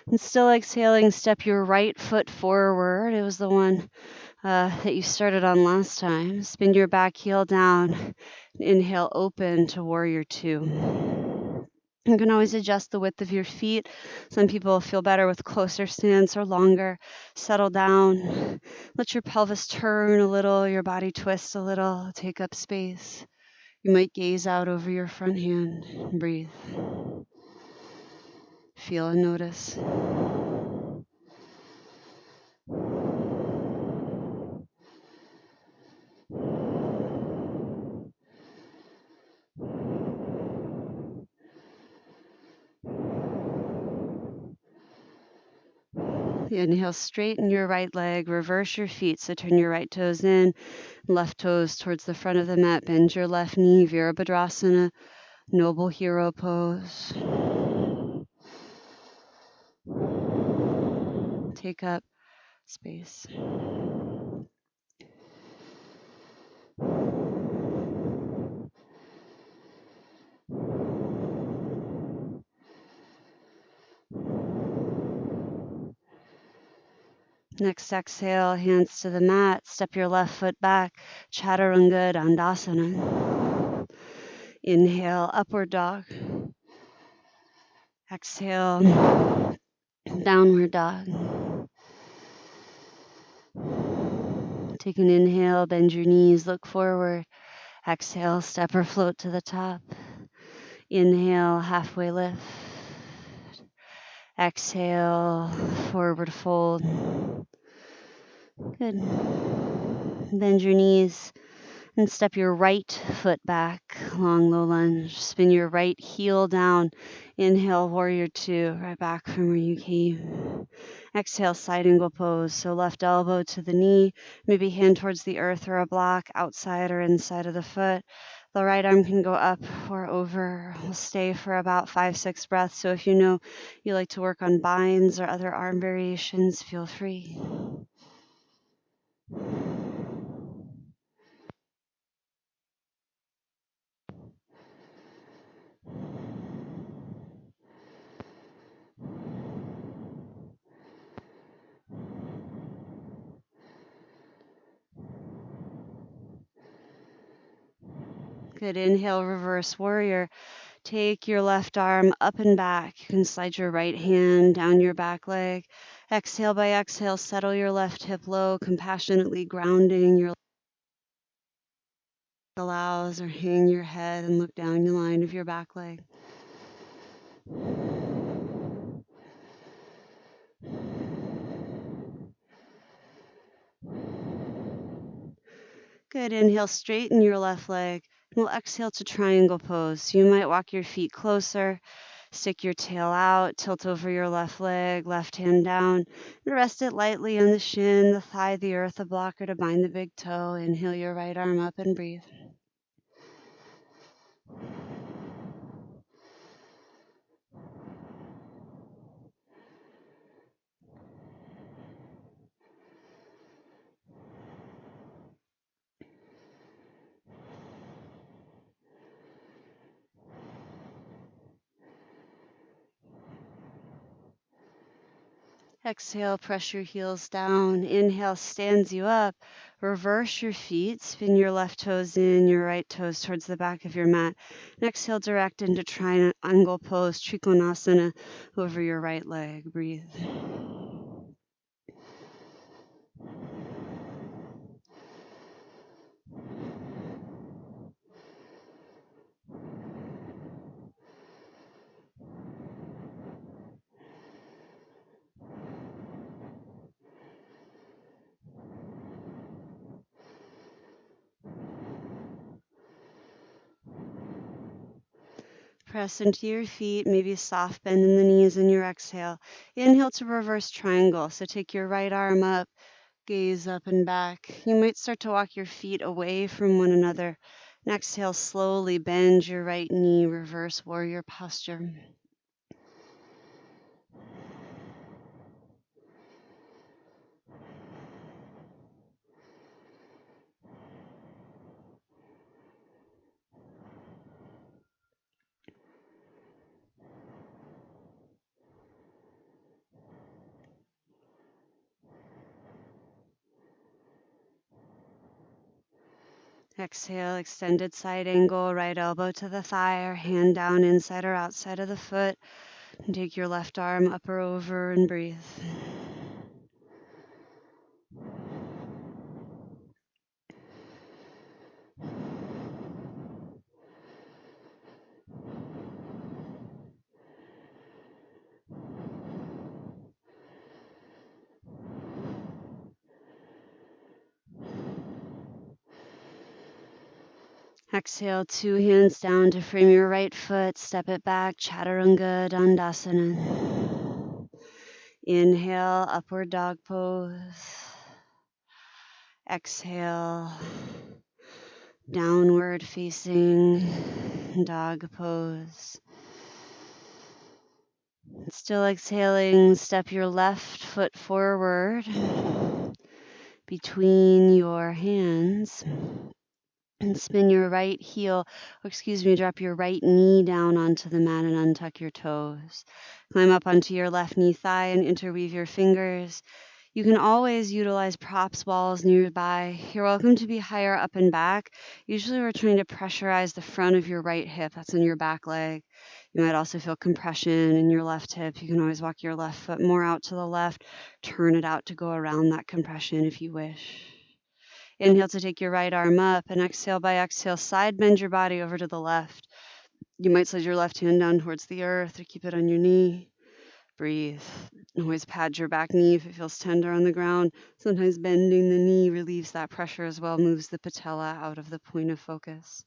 And still exhaling, step your right foot forward. It was the one that you started on last time. Spin your back heel down. Inhale, open to warrior two. You can always adjust the width of your feet. Some people feel better with closer stance or longer. Settle down. Let your pelvis turn a little, your body twist a little, take up space. You might gaze out over your front hand and breathe. Feel and notice. Inhale, straighten your right leg, reverse your feet. So turn your right toes in, left toes towards the front of the mat. Bend your left knee, Virabhadrasana, noble hero pose. Take up space. Next exhale, hands to the mat. Step your left foot back, Chaturanga Dandasana. Inhale, upward dog. Exhale, downward dog. Take an inhale, bend your knees, look forward. Exhale, step or float to the top. Inhale, halfway lift. Exhale, forward fold. Good. Bend your knees and step your right foot back, long low lunge. Spin your right heel down. Inhale, warrior two, right back from where you came. Exhale, side angle pose. So left elbow to the knee, maybe hand towards the earth or a block, outside or inside of the foot. The right arm can go up or over. We'll stay for about 5-6 breaths. So if you know you like to work on binds or other arm variations, feel free. Good. Inhale, reverse warrior. Take your left arm up and back. You can slide your right hand down your back leg. Exhale by exhale, settle your left hip low, compassionately grounding your allows, or hang your head and look down the line of your back leg. Good. Inhale, straighten your left leg. We'll exhale to triangle pose. You might walk your feet closer. Stick your tail out, tilt over your left leg, left hand down, and rest it lightly on the shin, the thigh, the earth, a blocker to bind the big toe. Inhale your right arm up and breathe. Exhale, press your heels down. Inhale, stands you up. Reverse your feet. Spin your left toes in, your right toes towards the back of your mat. And exhale, direct into triangle pose, Trikonasana, over your right leg. Breathe. Press into your feet, maybe a soft bend in the knees in your exhale. Inhale to reverse triangle. So take your right arm up, gaze up and back. You might start to walk your feet away from one another. And exhale, slowly bend your right knee, reverse warrior posture. Exhale, extended side angle, right elbow to the thigh or hand down inside or outside of the foot. And take your left arm up or over and breathe. Exhale, 2 hands down to frame your right foot. Step it back, Chaturanga Dandasana. Inhale, upward dog pose. Exhale, downward facing dog pose. Still exhaling, step your left foot forward between your hands. And spin your right heel, drop your right knee down onto the mat and untuck your toes. Climb up onto your left knee thigh and interweave your fingers. You can always utilize props, walls nearby. You're welcome to be higher up and back. Usually we're trying to pressurize the front of your right hip. That's in your back leg. You might also feel compression in your left hip. You can always walk your left foot more out to the left. Turn it out to go around that compression if you wish. Inhale to take your right arm up, and exhale by exhale, side bend your body over to the left. You might slide your left hand down towards the earth or keep it on your knee. Breathe. Always pad your back knee if it feels tender on the ground. Sometimes bending the knee relieves that pressure as well, moves the patella out of the point of focus.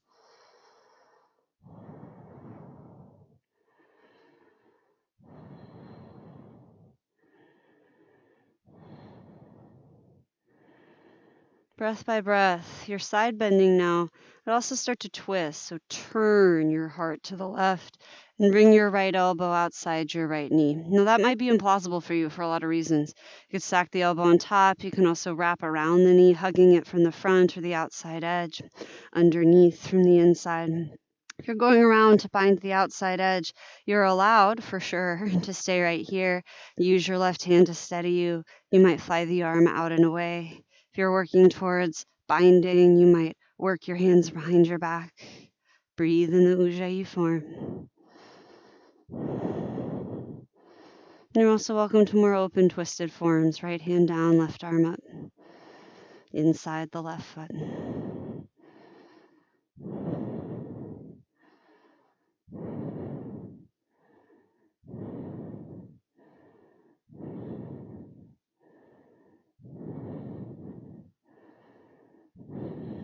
Breath by breath, you're side bending now, but also start to twist. So turn your heart to the left and bring your right elbow outside your right knee. Now, that might be impossible for you for a lot of reasons. You could stack the elbow on top. You can also wrap around the knee, hugging it from the front or the outside edge, underneath from the inside. If you're going around to find the outside edge, you're allowed for sure to stay right here. Use your left hand to steady you. You might fly the arm out and away. If you're working towards binding, you might work your hands behind your back. Breathe in the Ujjayi form. You're also welcome to more open twisted forms. Right hand down, left arm up. Inside the left foot.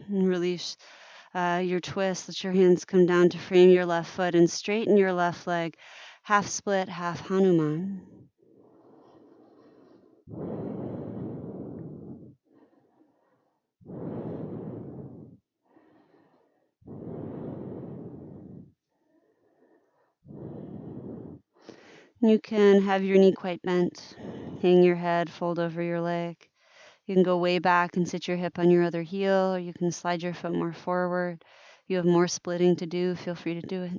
And release your twist. Let your hands come down to frame your left foot and straighten your left leg. Half split, half Hanuman. You can have your knee quite bent. Hang your head, fold over your leg. You can go way back and sit your hip on your other heel, or you can slide your foot more forward. If you have more splitting to do, feel free to do it.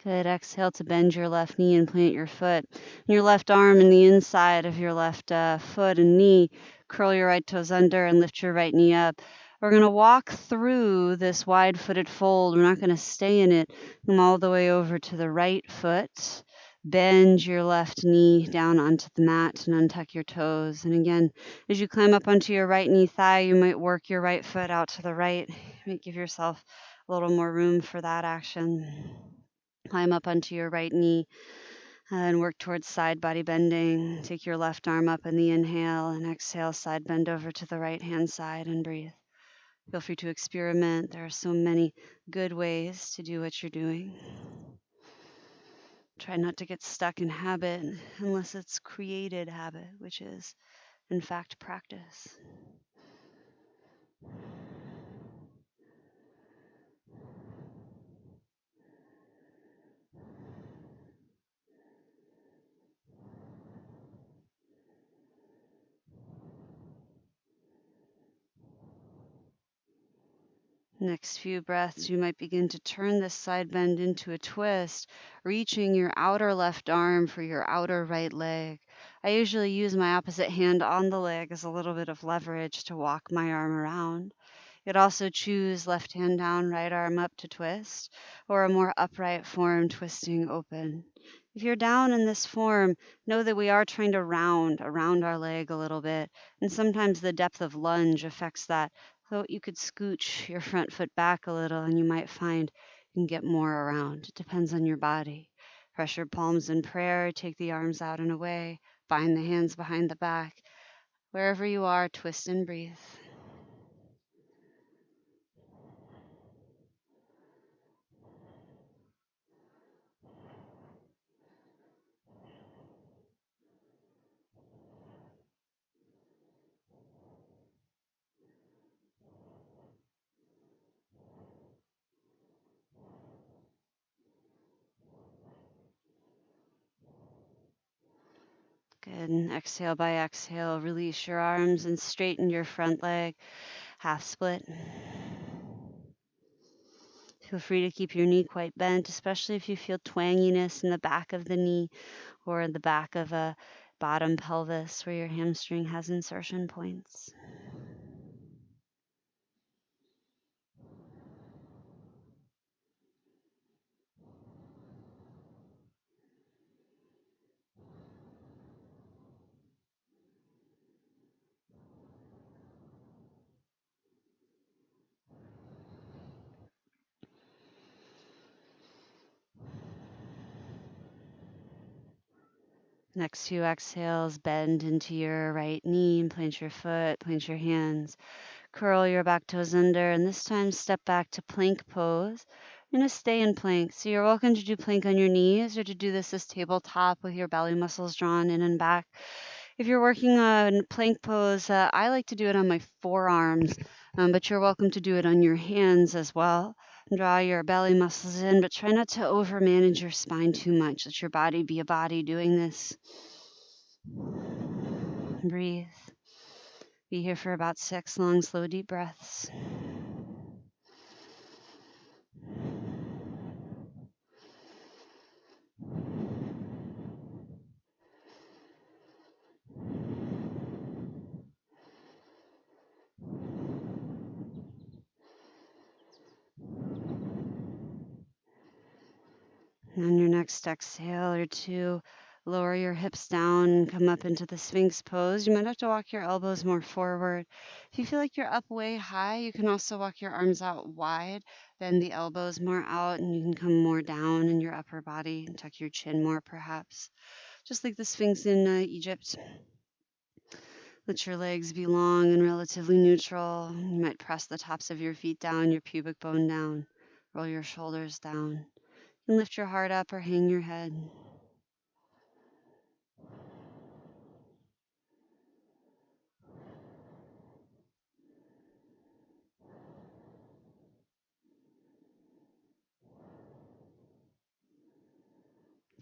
Good. Exhale to bend your left knee and plant your foot. Your left arm in the inside of your left foot and knee. Curl your right toes under and lift your right knee up. We're going to walk through this wide-footed fold. We're not going to stay in it. Come all the way over to the right foot. Bend your left knee down onto the mat and untuck your toes. And again, as you climb up onto your right knee thigh, you might work your right foot out to the right. You might give yourself a little more room for that action. Climb up onto your right knee and work towards side body bending. Take your left arm up in the inhale and exhale, side bend over to the right hand side and breathe. Feel free to experiment. There are so many good ways to do what you're doing. Try not to get stuck in habit unless it's created habit, which is, in fact, practice. Next few breaths, you might begin to turn this side bend into a twist, reaching your outer left arm for your outer right leg. I usually use my opposite hand on the leg as a little bit of leverage to walk my arm around. You could also choose left hand down, right arm up to twist, or a more upright form, twisting open. If you're down in this form, know that we are trying to round around our leg a little bit, and sometimes the depth of lunge affects that. So you could scooch your front foot back a little, and you might find you can get more around. It depends on your body. Press your palms in prayer, take the arms out and away, bind the hands behind the back. Wherever you are, twist and breathe. Good. And exhale by exhale, release your arms and straighten your front leg, half split. Feel free to keep your knee quite bent, especially if you feel twanginess in the back of the knee or in the back of a bottom pelvis where your hamstring has insertion points. Next few exhales, bend into your right knee and plant your foot, plant your hands. Curl your back toes under, and this time step back to plank pose. You're going to stay in plank. So you're welcome to do plank on your knees or to do this as tabletop with your belly muscles drawn in and back. If you're working on plank pose, I like to do it on my forearms, but you're welcome to do it on your hands as well. Draw your belly muscles in, but try not to overmanage your spine too much. Let your body be a body doing this. Breathe. Be here for about 6 long, slow, deep breaths. And on your next exhale or two, lower your hips down and come up into the Sphinx pose. You might have to walk your elbows more forward. If you feel like you're up way high, you can also walk your arms out wide, bend the elbows more out, and you can come more down in your upper body and tuck your chin more perhaps. Just like the Sphinx in Egypt. Let your legs be long and relatively neutral. You might press the tops of your feet down, your pubic bone down. Roll your shoulders down. And lift your heart up or hang your head.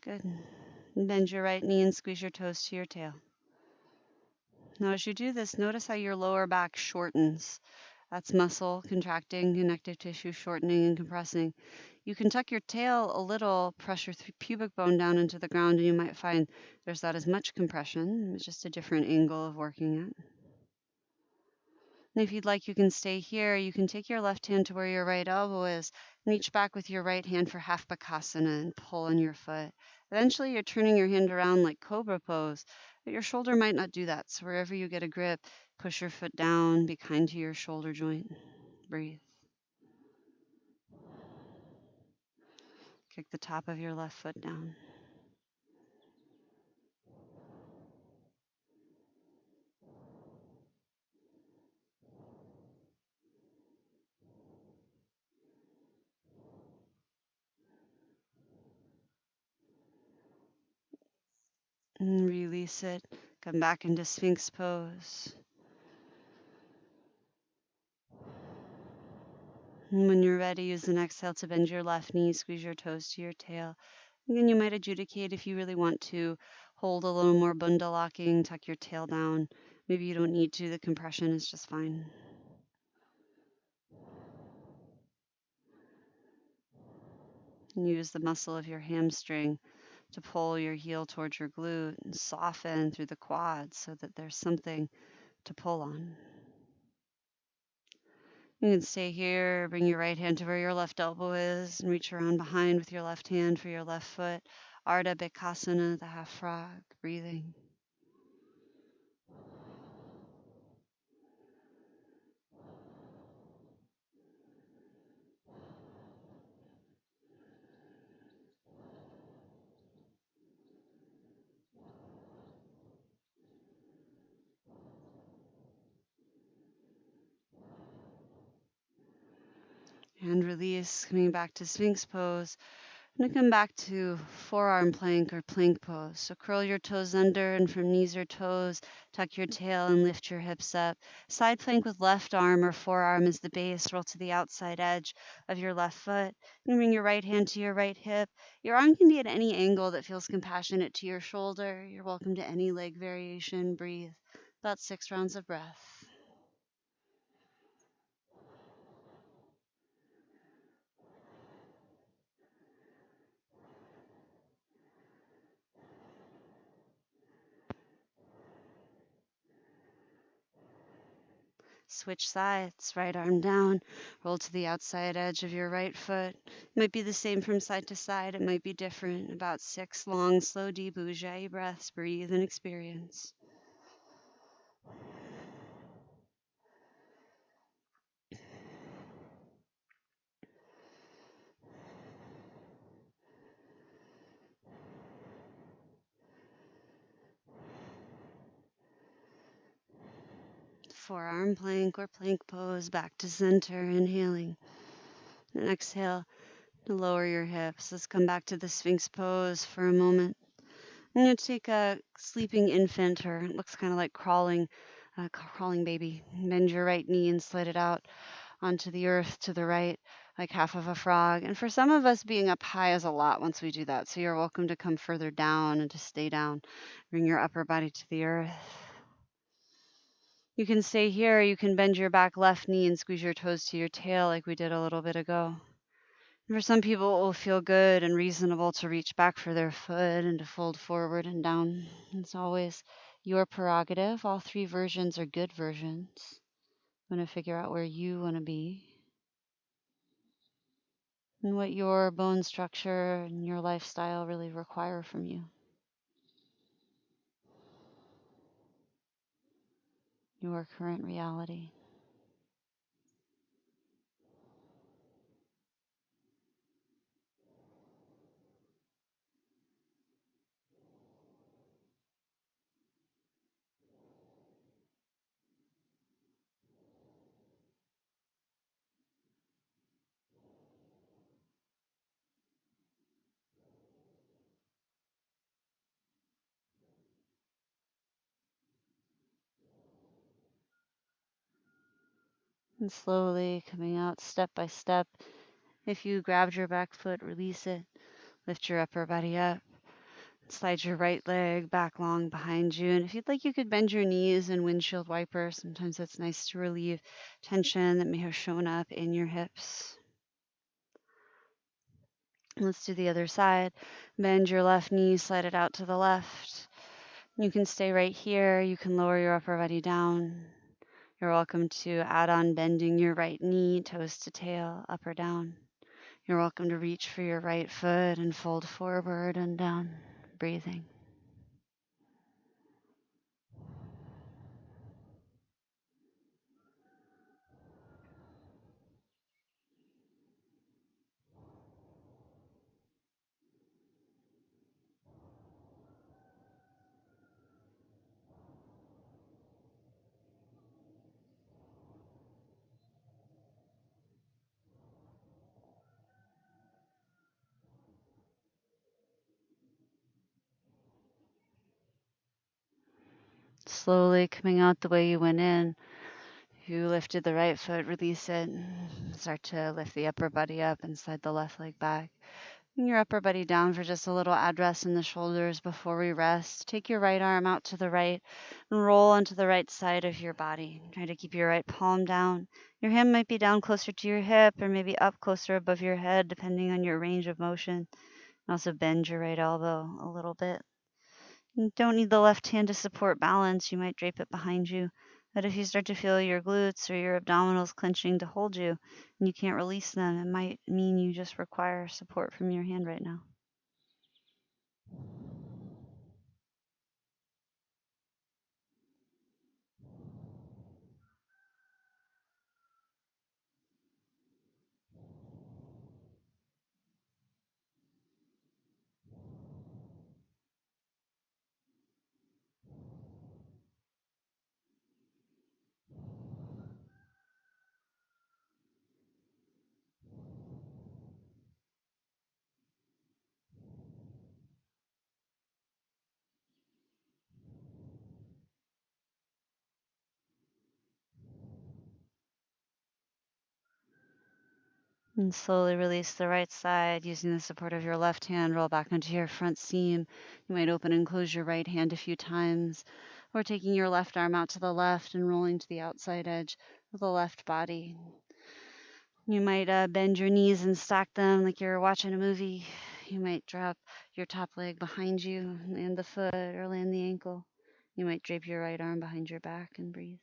Good. Bend your right knee and squeeze your toes to your tail. Now, as you do this, notice how your lower back shortens. That's muscle contracting, connective tissue shortening and compressing. You can tuck your tail a little, press your pubic bone down into the ground, and you might find there's not as much compression. It's just a different angle of working it. And if you'd like, you can stay here. You can take your left hand to where your right elbow is and reach back with your right hand for half bakasana and pull on your foot. Eventually, you're turning your hand around like cobra pose, but your shoulder might not do that. So wherever you get a grip, push your foot down, be kind to your shoulder joint. Breathe. Kick the top of your left foot down. And release it. Come back into Sphinx pose. And when you're ready, use an exhale to bend your left knee, squeeze your toes to your tail. Again, you might adjudicate if you really want to hold a little more bunda locking, tuck your tail down. Maybe you don't need to, the compression is just fine. And use the muscle of your hamstring to pull your heel towards your glute and soften through the quads so that there's something to pull on. You can stay here, bring your right hand to where your left elbow is, and reach around behind with your left hand for your left foot. Ardha Bikasana, the half frog, breathing. And release, coming back to Sphinx pose. I'm going to come back to forearm plank or plank pose. So curl your toes under, and from knees or toes, tuck your tail and lift your hips up. Side plank with left arm or forearm as the base. Roll to the outside edge of your left foot. And bring your right hand to your right hip. Your arm can be at any angle that feels compassionate to your shoulder. You're welcome to any leg variation. Breathe. About 6 rounds of breath. Switch sides, right arm down, roll to the outside edge of your right foot. It might be the same from side to side, it might be different. About 6 long, slow, deep ujjayi breaths. Breathe and experience. Forearm plank or plank pose, back to center, inhaling. And exhale to lower your hips. Let's come back to the Sphinx pose for a moment. I'm going to take a sleeping infant, or it looks kind of like crawling, crawling baby. Bend your right knee and slide it out onto the earth to the right, like half of a frog. And for some of us, being up high is a lot once we do that. So you're welcome to come further down and to stay down. Bring your upper body to the earth. You can stay here. You can bend your back left knee and squeeze your toes to your tail like we did a little bit ago. For some people, it will feel good and reasonable to reach back for their foot and to fold forward and down. It's always your prerogative. All 3 versions are good versions. You want to figure out where you want to be and what your bone structure and your lifestyle really require from you. Your current reality. And slowly coming out step by step. If you grabbed your back foot, release it. Lift your upper body up. Slide your right leg back long behind you. And if you'd like, you could bend your knees and windshield wiper. Sometimes it's nice to relieve tension that may have shown up in your hips. Let's do the other side. Bend your left knee, slide it out to the left. You can stay right here. You can lower your upper body down. You're welcome to add on bending your right knee, toes to tail, up or down. You're welcome to reach for your right foot and fold forward and down, breathing. Slowly coming out the way you went in. If you lifted the right foot, release it. Start to lift the upper body up and slide the left leg back. Bring your upper body down for just a little address in the shoulders before we rest. Take your right arm out to the right and roll onto the right side of your body. Try to keep your right palm down. Your hand might be down closer to your hip or maybe up closer above your head, depending on your range of motion. And also bend your right elbow a little bit. You don't need the left hand to support balance. You might drape it behind you. But if you start to feel your glutes or your abdominals clenching to hold you and you can't release them, it might mean you just require support from your hand right now. And slowly release the right side using the support of your left hand. Roll back onto your front seam. You might open and close your right hand a few times, or taking your left arm out to the left and rolling to the outside edge of the left body. You might bend your knees and stack them like you're watching a movie. You might drop your top leg behind you, land the foot, or land the ankle. You might drape your right arm behind your back and breathe.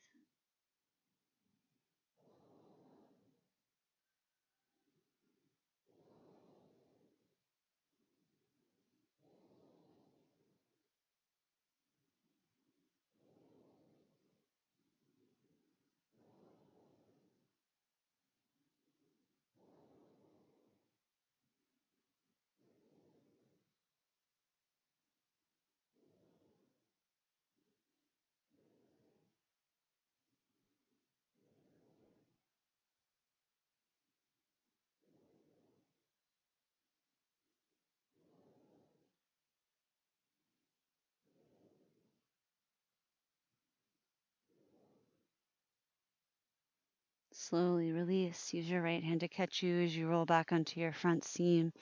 Slowly release. Use your right hand to catch you as you roll back onto your front seam.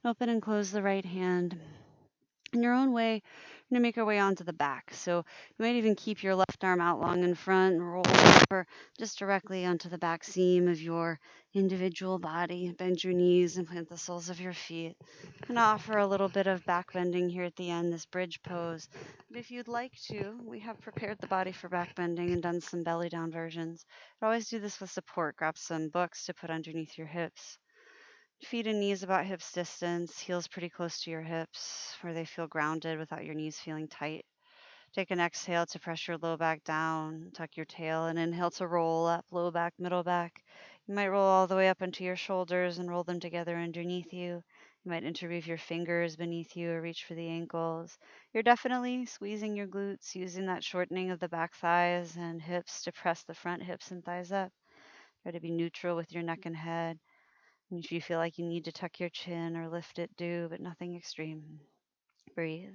Open and close the right hand. In your own way, you're going to make your way onto the back. So you might even keep your left arm out long in front and roll over just directly onto the back seam of your individual body. Bend your knees and plant the soles of your feet. I'm going to offer a little bit of back bending here at the end, this bridge pose. But if you'd like to, we have prepared the body for back bending and done some belly down versions. But always do this with support. Grab some books to put underneath your hips. Feet and knees about hips distance, heels pretty close to your hips where they feel grounded without your knees feeling tight. Take an exhale to press your low back down, tuck your tail, and inhale to roll up, low back, middle back. You might roll all the way up into your shoulders and roll them together underneath you. You might interweave your fingers beneath you or reach for the ankles. You're definitely squeezing your glutes, using that shortening of the back thighs and hips to press the front hips and thighs up. Try to be neutral with your neck and head. If you feel like you need to tuck your chin or lift it, do, but nothing extreme. Breathe.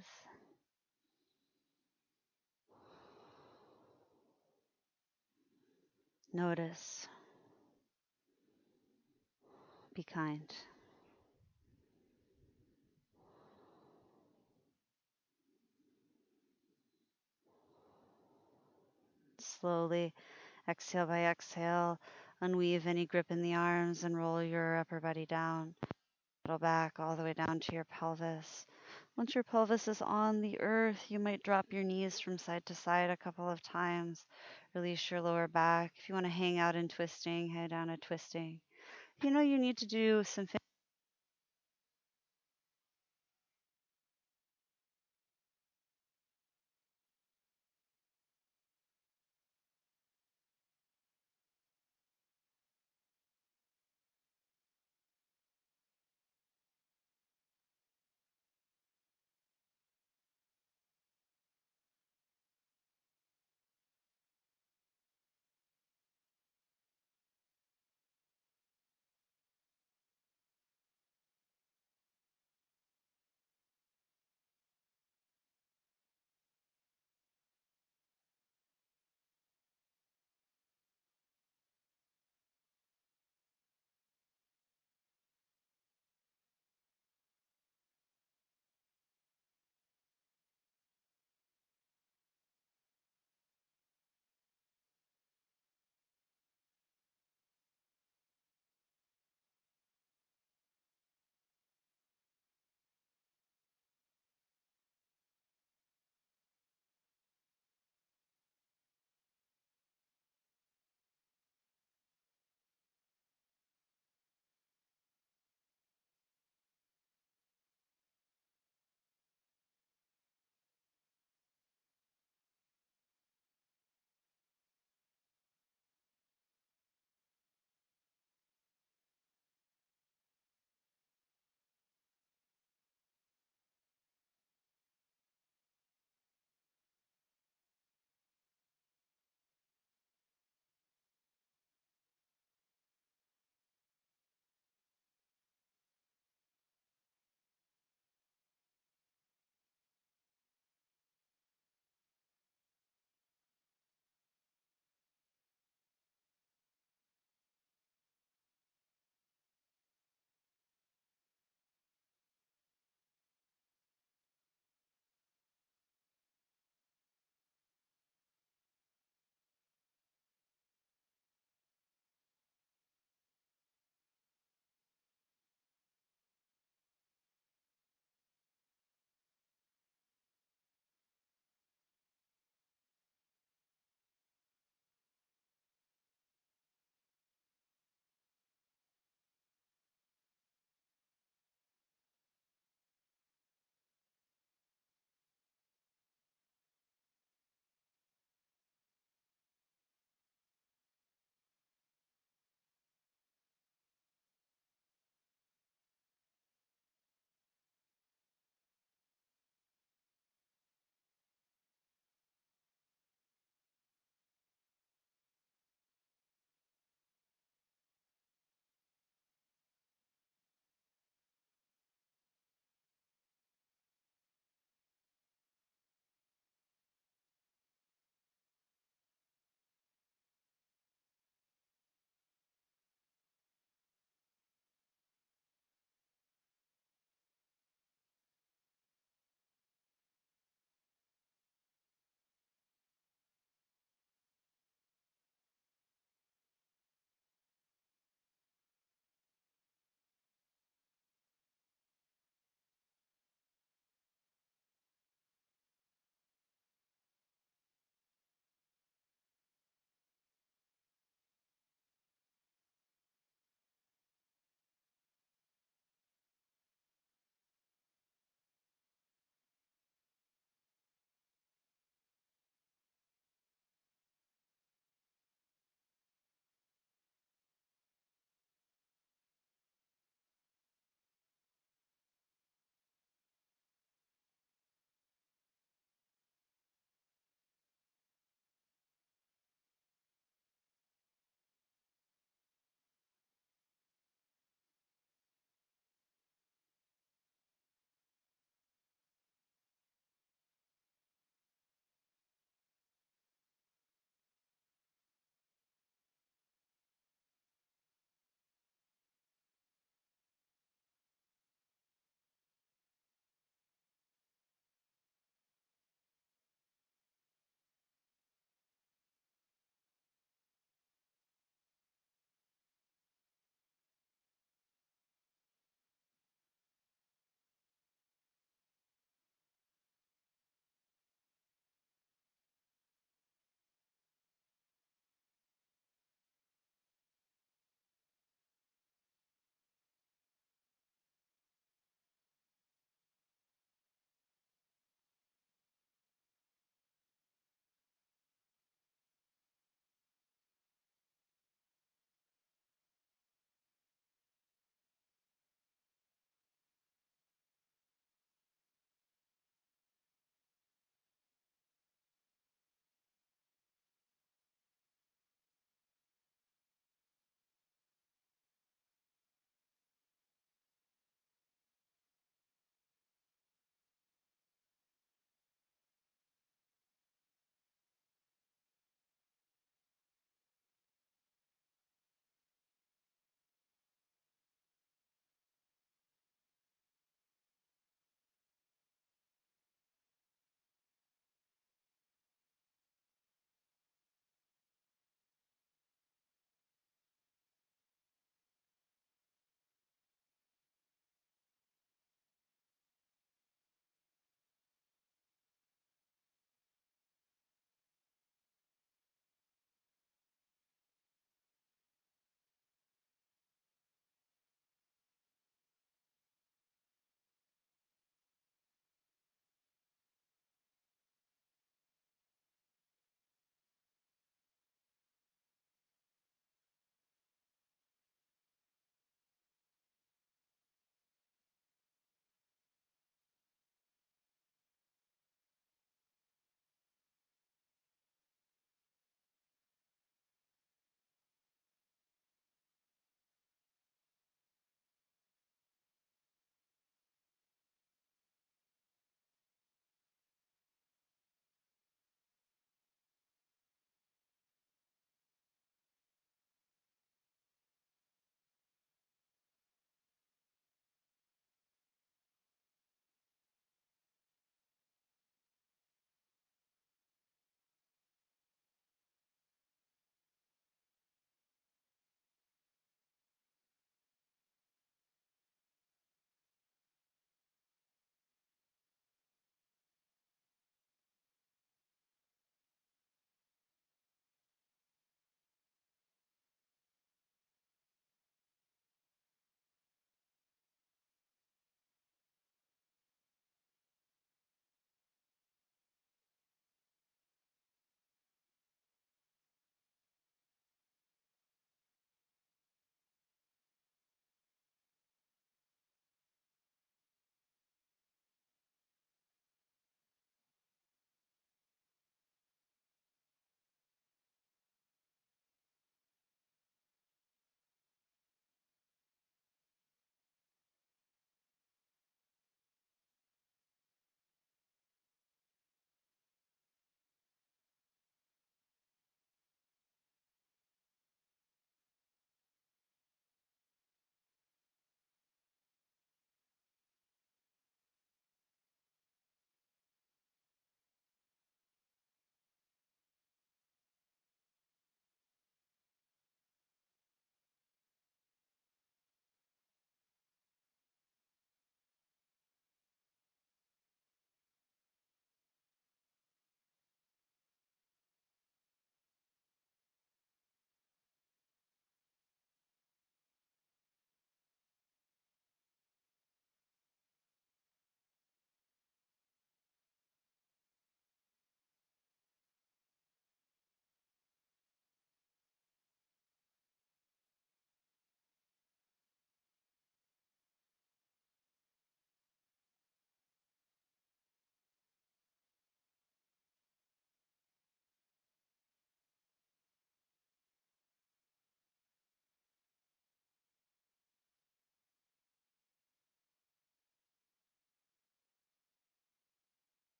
Notice. Be kind. Slowly, exhale by exhale, unweave any grip in the arms and roll your upper body down. Settle back all the way down to your pelvis. Once your pelvis is on the earth, you might drop your knees from side to side a couple of times. Release your lower back. If you want to hang out in twisting, head down a twisting. If you know you need to do some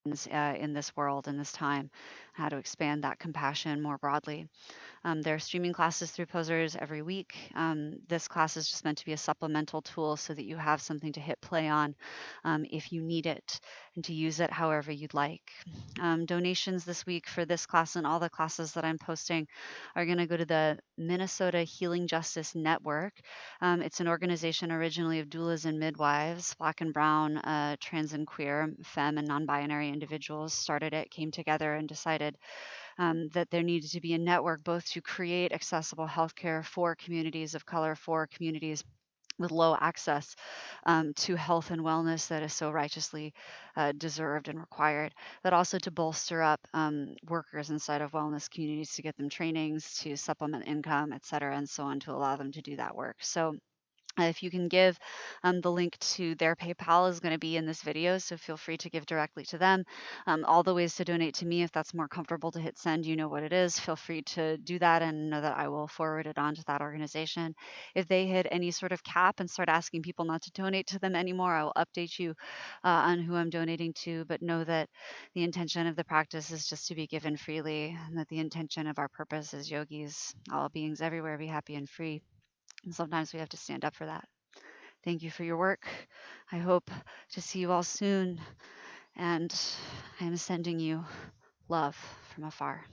in this world, in this time, how to expand that compassion more broadly. There are streaming classes through Posers every week. This class is just meant to be a supplemental tool so that you have something to hit play on if you need it and to use it however you'd like. Donations this week for this class and all the classes that I'm posting are going to go to the Minnesota Healing Justice Network. It's an organization originally of doulas and midwives, Black and Brown, trans and queer, femme and non binary individuals started it, came together, and decided that there needed to be a network both to create accessible healthcare for communities of color, for communities with low access to health and wellness that is so righteously deserved and required, but also to bolster up workers inside of wellness communities to get them trainings, to supplement income, et cetera, and so on, to allow them to do that work. So if you can give, the link to their PayPal is going to be in this video, so feel free to give directly to them. All the ways to donate to me, if that's more comfortable to hit send, you know what it is. Feel free to do that and know that I will forward it on to that organization. If they hit any sort of cap and start asking people not to donate to them anymore, I will update you on who I'm donating to. But know that the intention of the practice is just to be given freely, and that the intention of our purpose as yogis, all beings everywhere, be happy and free. And sometimes we have to stand up for that. Thank you for your work. I hope to see you all soon. And I am sending you love from afar.